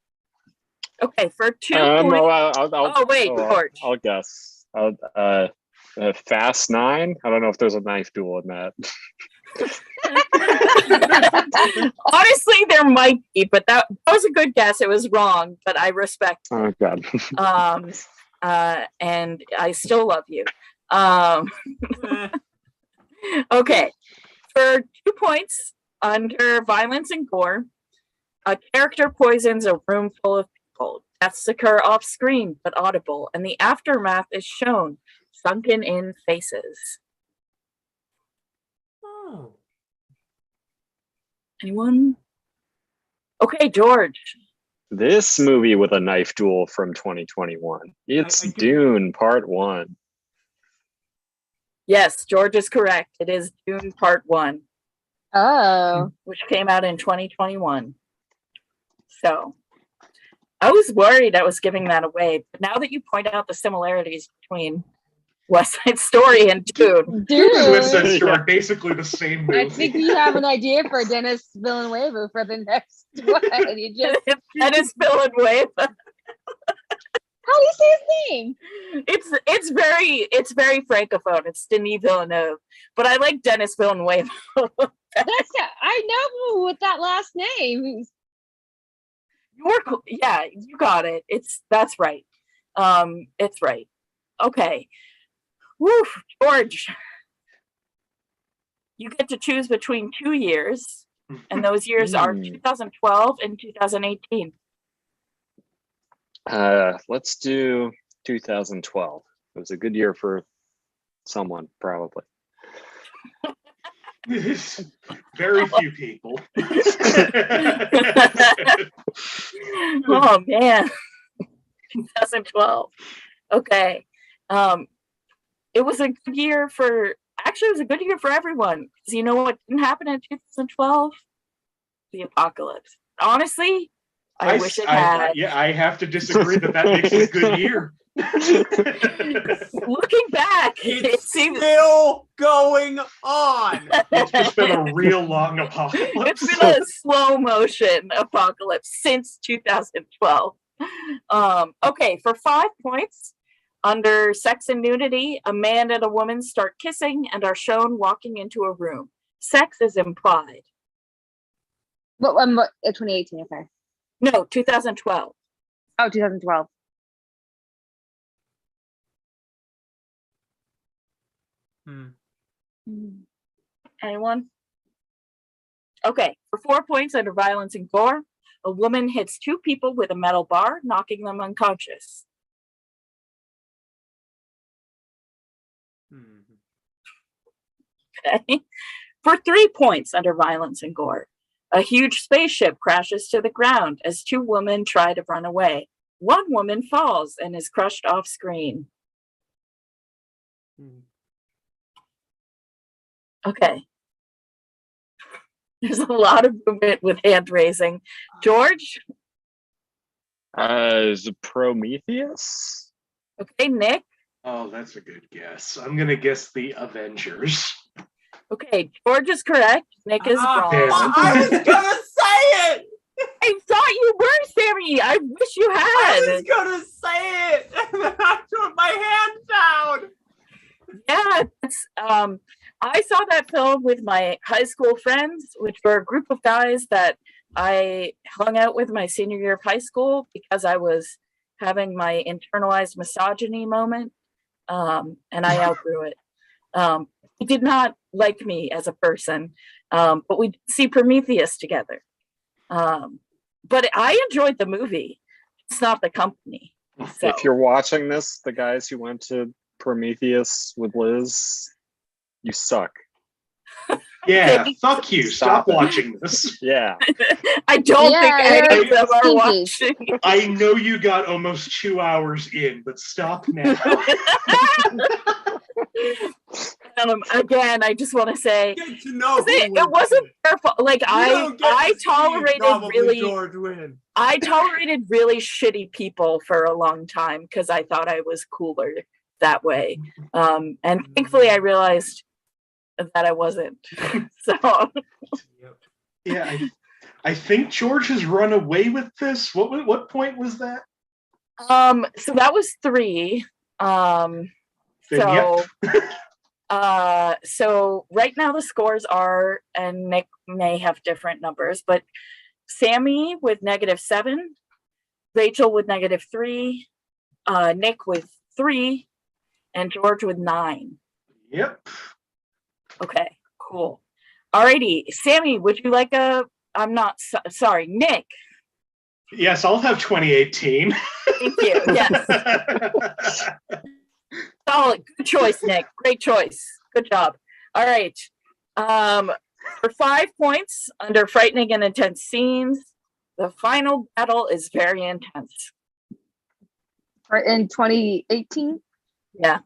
S2: Okay, for 2
S5: points.
S2: Wait, George.
S5: I'll guess. Fast 9. I don't know if there's a knife duel in that.
S2: Honestly, there might be, but that was a good guess. It was wrong, but I respect it.
S5: Oh God.
S2: And I still love you. Okay, for 2 points under violence and gore, a character poisons a room full of people. Deaths occur off screen but audible, and the aftermath is shown, sunken in faces.
S3: Oh.
S2: Anyone? Okay, George.
S5: This movie with a knife duel from 2021. It's Dune Part 1.
S2: Yes, George is correct. It is Dune Part 1.
S4: Oh.
S2: Which came out in 2021. So, I was worried I was giving that away. But now that you point out the similarities between West Side Story and Dune.
S1: Dune and West Side Story are basically the same movie.
S4: I think you have an idea for Dennis Villeneuve for the next one.
S2: Dennis Villeneuve.
S4: How do you say his name?
S2: It's very francophone. It's Denis Villeneuve, but I like Dennis Villeneuve.
S4: I know with that last name.
S2: Yeah, you got it. That's right. It's right. Okay. Woo, George. You get to choose between 2 years, and those years are 2012 and 2018.
S5: Let's do 2012. It was a good year for someone, probably.
S1: Very few people.
S2: Oh man. 2012. Okay. It was a good year for everyone. So you know what didn't happen in 2012? The apocalypse. Honestly, I wish it had.
S1: I have to disagree that makes it a good year.
S2: Looking back,
S3: it seems still going on.
S1: It's just been a real long apocalypse.
S2: It's been a slow motion apocalypse since 2012. Okay, for 5 points, under sex and nudity, a man and a woman start kissing and are shown walking into a room. Sex is implied.
S4: What? 2018. Okay.
S2: No, 2012.
S4: Oh, 2012.
S2: Anyone? Okay, for 4 points under violence and gore, a woman hits 2 people with a metal bar, knocking them unconscious. Okay. For 3 points under violence and gore, a huge spaceship crashes to the ground as 2 women try to run away. 1 woman falls and is crushed off screen. Okay. There's a lot of movement with hand raising. George?
S5: Is it Prometheus?
S2: Okay, Nick?
S1: Oh, that's a good guess. I'm going to guess the Avengers.
S2: Okay, George is correct. Nick is wrong.
S3: I was going to say it!
S2: I thought you were, Sammie. I wish you had.
S3: I was going to say it! And then I put my hand down.
S2: Yeah, that's, I saw that film with my high school friends, which were a group of guys that I hung out with my senior year of high school because I was having my internalized misogyny moment, and I outgrew it. He did not like me as a person, but we see Prometheus together. But I enjoyed the movie. It's not the company. So.
S5: If you're watching this, the guys who went to Prometheus with Liz, you suck.
S1: Yeah, fuck you. Stop watching this.
S5: Yeah.
S2: I don't think any of them are watching.
S1: I know you got almost 2 hours in, but stop now.
S2: Again, I just want to say
S3: Get to know
S2: it wasn't their fault. Like I tolerated really shitty people for a long time because I thought I was cooler that way. And thankfully I realized that I wasn't. So
S1: yeah, I think George has run away with this. What point was that?
S2: So that was 3. So right now the scores are, and Nick may have different numbers, but Sammie with -7, Rachel with -3, Nick with 3, and George with 9.
S1: Yep.
S2: Okay, cool. Alrighty, Sammie, would you like sorry, Nick.
S1: Yes, I'll have 2018.
S2: Thank you, yes. Solid, good choice, Nick. Great choice. Good job. All right. For 5 points under frightening and intense scenes, the final battle is very intense.
S4: In 2018?
S2: Yeah.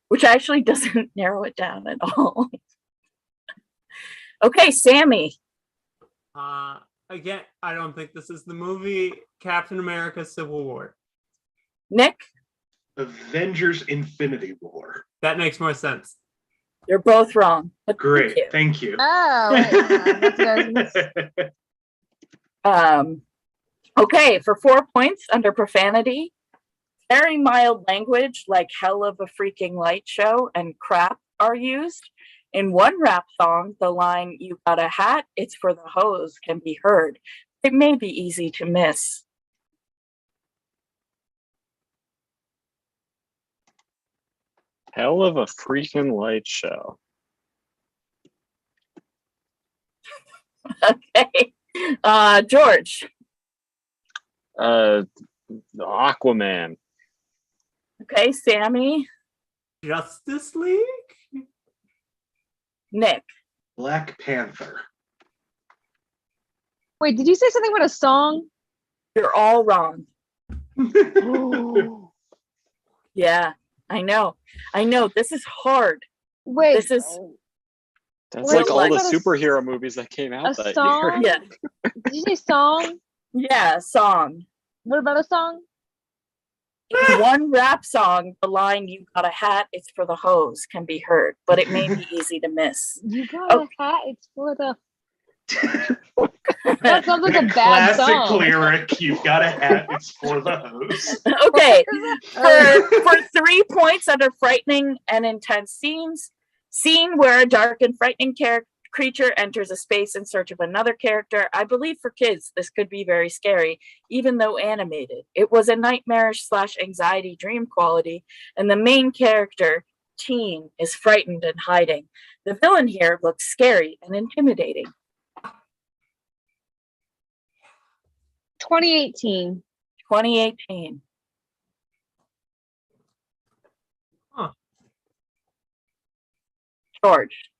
S2: Which actually doesn't narrow it down at all. Okay, Sammie.
S3: Again, I don't think this is the movie. Captain America: Civil War.
S2: Nick?
S1: Avengers: Infinity War.
S3: That makes more sense.
S2: You're both wrong.
S1: Great, thank you.
S2: Okay, for 4 points under profanity, very mild language like hell of a freaking light show and crap are used. In one rap song, the line "You got a hat, it's for the hose" can be heard. It may be easy to miss.
S5: Hell of a freaking light show.
S2: Okay. George.
S5: Aquaman.
S2: Okay, Sammie.
S3: Justice League?
S2: Nick.
S1: Black Panther.
S4: Wait, did you say something about a song?
S2: You're all wrong. Yeah, I know. This is hard.
S4: Wait,
S2: This is
S5: That's
S4: Well,
S5: like all the
S4: what about
S5: superhero movies that came out
S4: a
S5: that
S4: song?
S5: year.
S2: yeah,
S4: Did you say song?
S2: yeah, song.
S4: What about a song?
S2: In one rap song, the line "You got a hat, it's for the hose" can be heard, but it may be easy to miss.
S4: You got
S2: Oh.
S4: a hat, it's for the... That sounds like a bad
S1: Classic
S4: song.
S1: lyric. You've got a hat. It's for the hose.
S2: Okay,
S4: Oh,
S2: for 3 points under frightening and intense scenes, scene where a dark and frightening creature enters a space in search of another character. I believe for kids, this could be very scary, even though animated. It was a nightmarish / anxiety dream quality, and the main character, teen, is frightened and hiding. The villain here looks scary and intimidating.
S4: 2018.
S2: 2018.
S3: Huh.
S2: George.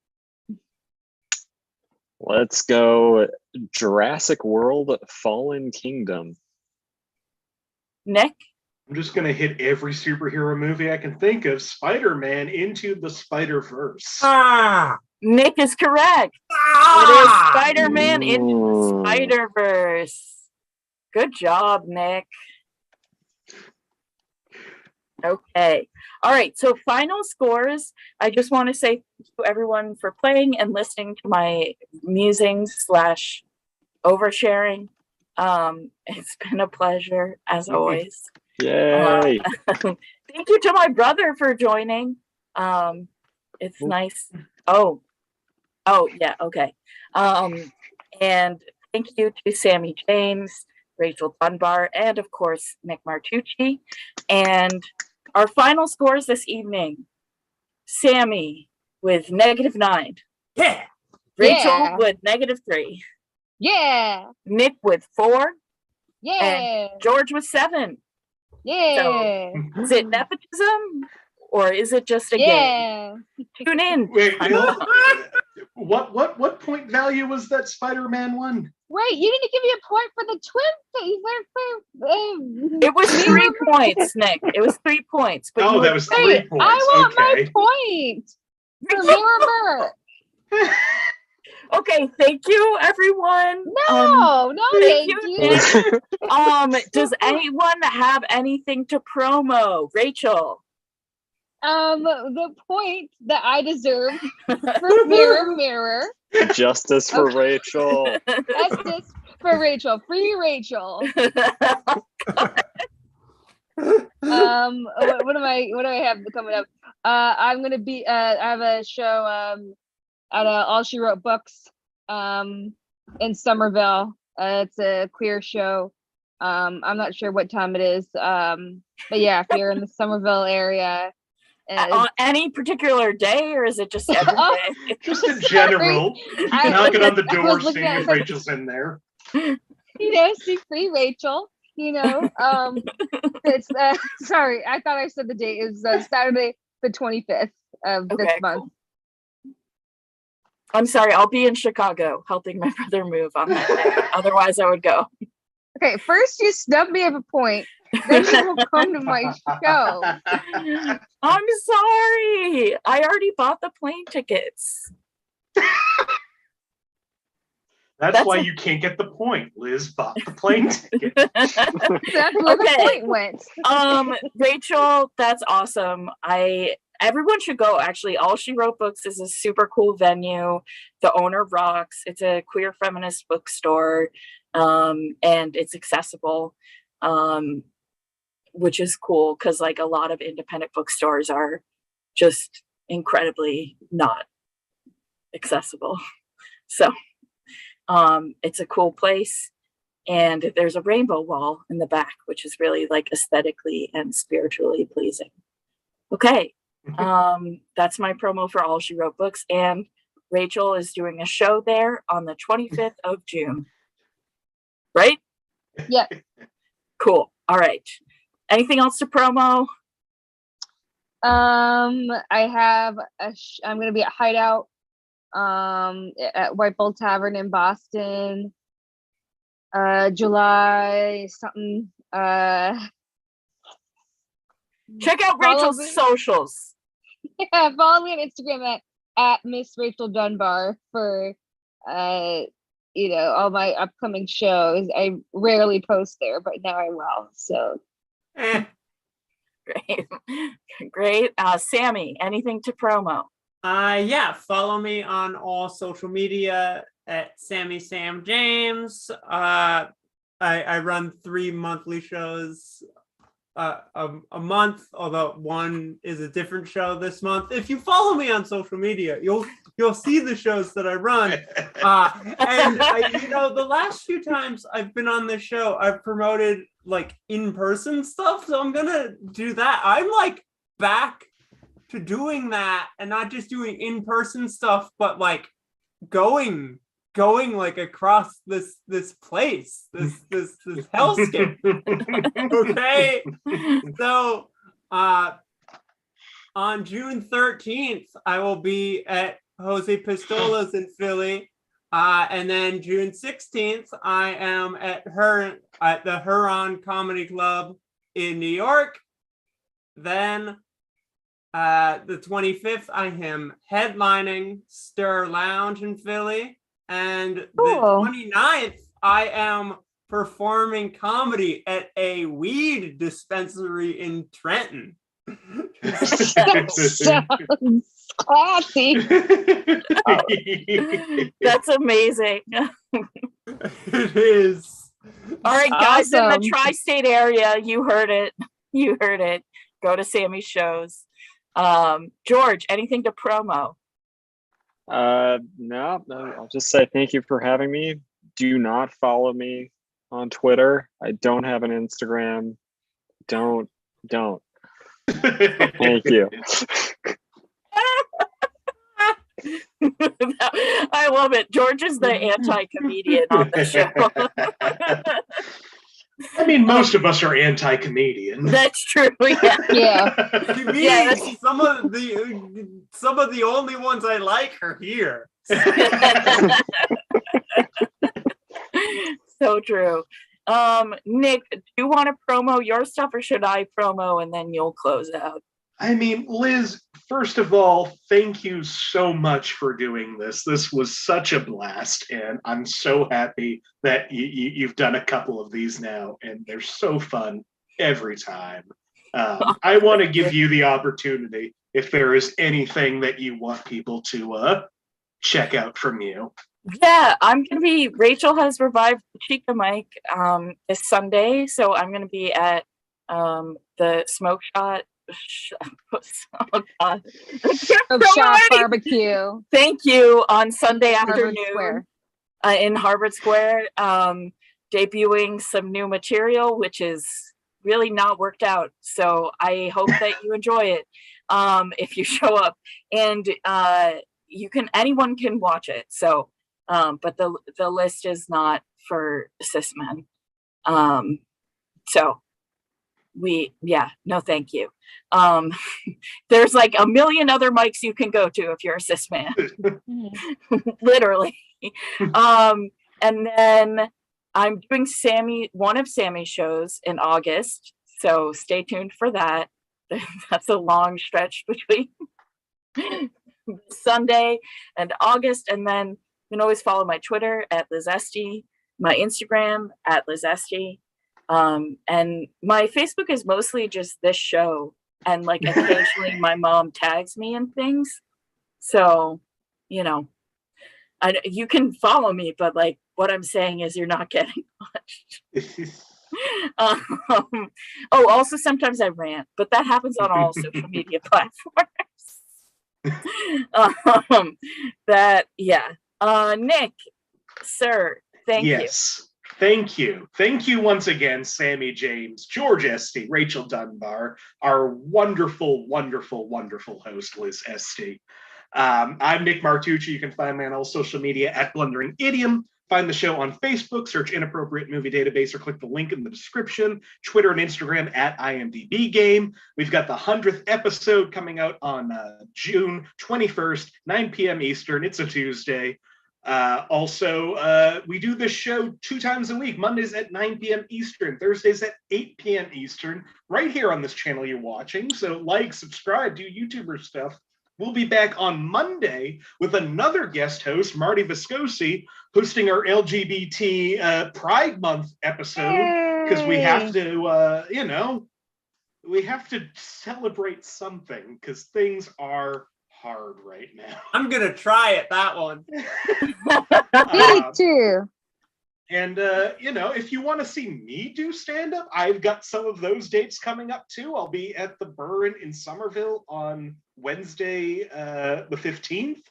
S5: Let's go Jurassic World Fallen Kingdom.
S2: Nick.
S1: I'm just going to hit every superhero movie I can think of. Spider-Man Into the Spider-Verse.
S3: Ah!
S2: Nick is correct. It is
S3: Ah!
S2: Spider-Man Into the
S5: Ooh.
S2: Spider-Verse. Good job, Nick. Okay. All right. So final scores. I just want to say thank you everyone for playing and listening to my musings / oversharing. It's been a pleasure as always.
S5: Yay.
S2: Thank you to my brother for joining. It's nice. Oh, yeah. Okay. And thank you to Sammie James, Rachel Dunbar, and of course, Nick Martucci. And our final scores this evening: Sammie with -9.
S3: Yeah!
S2: Rachel
S4: Yeah.
S2: with -3.
S4: Yeah.
S2: Nick with 4.
S4: Yeah.
S2: George with 7.
S4: Yeah.
S2: Is it nepotism or is it just a game? Tune in.
S1: Wait, what point value was that Spider-Man one?
S4: Wait, you need to give me a point for the twin face.
S2: It was 3 points, Nick. It was 3 points. But
S1: Oh,
S2: you
S1: that
S2: were
S1: was
S2: right.
S1: 3 points.
S4: I want
S1: Okay.
S4: my point. For mirror.
S2: Okay, thank you, everyone.
S4: No,
S2: thank
S4: thank you.
S2: Nick. Does anyone have anything to promo? Rachel.
S4: The point that I deserve for mirror.
S5: Justice for Rachel.
S4: Justice for Rachel. Free Rachel. What do I have coming up? I'm gonna be I have a show at All She Wrote Books in Somerville. It's a queer show. I'm not sure what time it is. But yeah, if you're in the Somerville area.
S2: Any particular day, or is it just every day?
S1: Just in general. Knocking on the door, seeing if Rachel's in there.
S4: See free Rachel. It's sorry, I thought I said the date. It was Saturday the 25th of this month.
S2: Cool. I'm sorry, I'll be in Chicago helping my brother move on that day. Otherwise I would go.
S4: Okay, first you snub me of a point, then you will come to my show.
S2: I'm sorry. I already bought the plane tickets.
S1: That's why you can't get the point. Liz bought the plane ticket.
S4: That's where the point went.
S2: Rachel, that's awesome. Everyone should go. Actually, All She Wrote Books is a super cool venue. The owner rocks. It's a queer feminist bookstore, and it's accessible, which is cool because like a lot of independent bookstores are just incredibly not accessible. So it's a cool place. And there's a rainbow wall in the back, which is really like aesthetically and spiritually pleasing. Okay. That's my promo for All She Wrote books. And Rachel is doing a show there on the 25th of June. Right?
S4: Yeah.
S2: Cool. All right. Anything else to promo?
S4: I have I'm gonna be at Hideout at White Bull Tavern in Boston. July something.
S2: Check out Rachel's socials.
S4: Yeah, follow me on Instagram at Miss Rachel Dunbar for all my upcoming shows. I rarely post there, but now I will. So
S2: Great. Sammie, anything to promo?
S3: Yeah, follow me on all social media at Sammie James. I run 3 monthly shows a month, although one is a different show this month. If you follow me on social media, you'll see the shows that I run. And the last few times I've been on this show, I've promoted like in-person stuff, so I'm gonna do that. I'm like back to doing that, and not just doing in-person stuff, but like going like across this place, this hellscape. Okay, so on June 13th I will be at Jose Pistola's in Philly, and then June 16th I am at the Huron Comedy Club in New York. Then the 25th I am headlining Stir Lounge in Philly. And the 29th, I am performing comedy at a weed dispensary in Trenton.
S4: Sounds classy.
S2: That's amazing.
S3: It is.
S2: All right, guys,
S4: awesome.
S2: In the tri-state area, you heard it. Go to Sammie's shows. George, anything to promo?
S5: No, I'll just say thank you for having me. Do not follow me on Twitter. I don't have an Instagram. Don't. Thank you.
S2: I love it. George is the anti-comedian on the show.
S1: I mean, most of us are anti-comedian.
S2: That's true. Yeah.
S3: To me, some of the only ones I like are here.
S2: So true. Nick, do you want to promo your stuff, or should I promo and then you'll close out?
S1: I mean, Liz, first of all, thank you so much for doing this. This was such a blast, and I'm so happy that you've done a couple of these now, and they're so fun every time. I want to give you the opportunity, if there is anything that you want people to check out from you.
S2: Yeah, Rachel has revived the Chica Mic this Sunday, so I'm going to be at the Smoke Shot. Oh God.
S4: Shop Barbecue.
S2: Thank you, on Sunday afternoon in Harvard Square, debuting some new material, which is really not worked out. So I hope that you enjoy it if you show up, and anyone can watch it. So, but the list is not for cis men. So. No, thank you. There's like a million other mics you can go to if you're a cis man. Literally. And then I'm doing one of Sammie's shows in August, so stay tuned for that. That's a long stretch between Sunday and August. And then you can always follow my Twitter at Liz Estey, my Instagram at Liz Estey. And my Facebook is mostly just this show, and like occasionally my mom tags me in things. So, you can follow me, but like what I'm saying is you're not getting much. Also sometimes I rant, but that happens on all social media platforms. Nick, sir, thank you.
S1: Thank you. Thank you once again, Sammie James, George Estey, Rachel Dunbar, our wonderful, wonderful, wonderful host, Liz Estey. I'm Nick Martucci. You can find me on all social media at Blundering Idiom. Find the show on Facebook, search Inappropriate Movie Database, or click the link in the description. Twitter and Instagram at IMDb Game. We've got the 100th episode coming out on June 21st, 9 p.m. Eastern. It's a Tuesday. Also, we do this show 2 times a week, Mondays at 9 p.m. Eastern, Thursdays at 8 p.m. Eastern, right here on this channel you're watching. So like, subscribe, do YouTuber stuff. We'll be back on Monday with another guest host, Marty Viscosi, hosting our LGBT Pride Month episode, because we have to, we have to celebrate something, because things are hard right now.
S3: I'm gonna try it, that one.
S4: Me too.
S1: And if you want to see me do stand-up, I've got some of those dates coming up too. I'll be at the Burn in Somerville on Wednesday the 15th,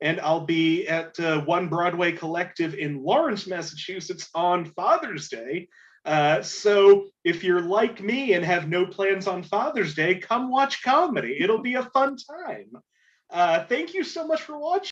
S1: and I'll be at One Broadway Collective in Lawrence, Massachusetts on Father's Day. So if you're like me and have no plans on Father's Day, come watch comedy. It'll be a fun time. Thank you so much for watching.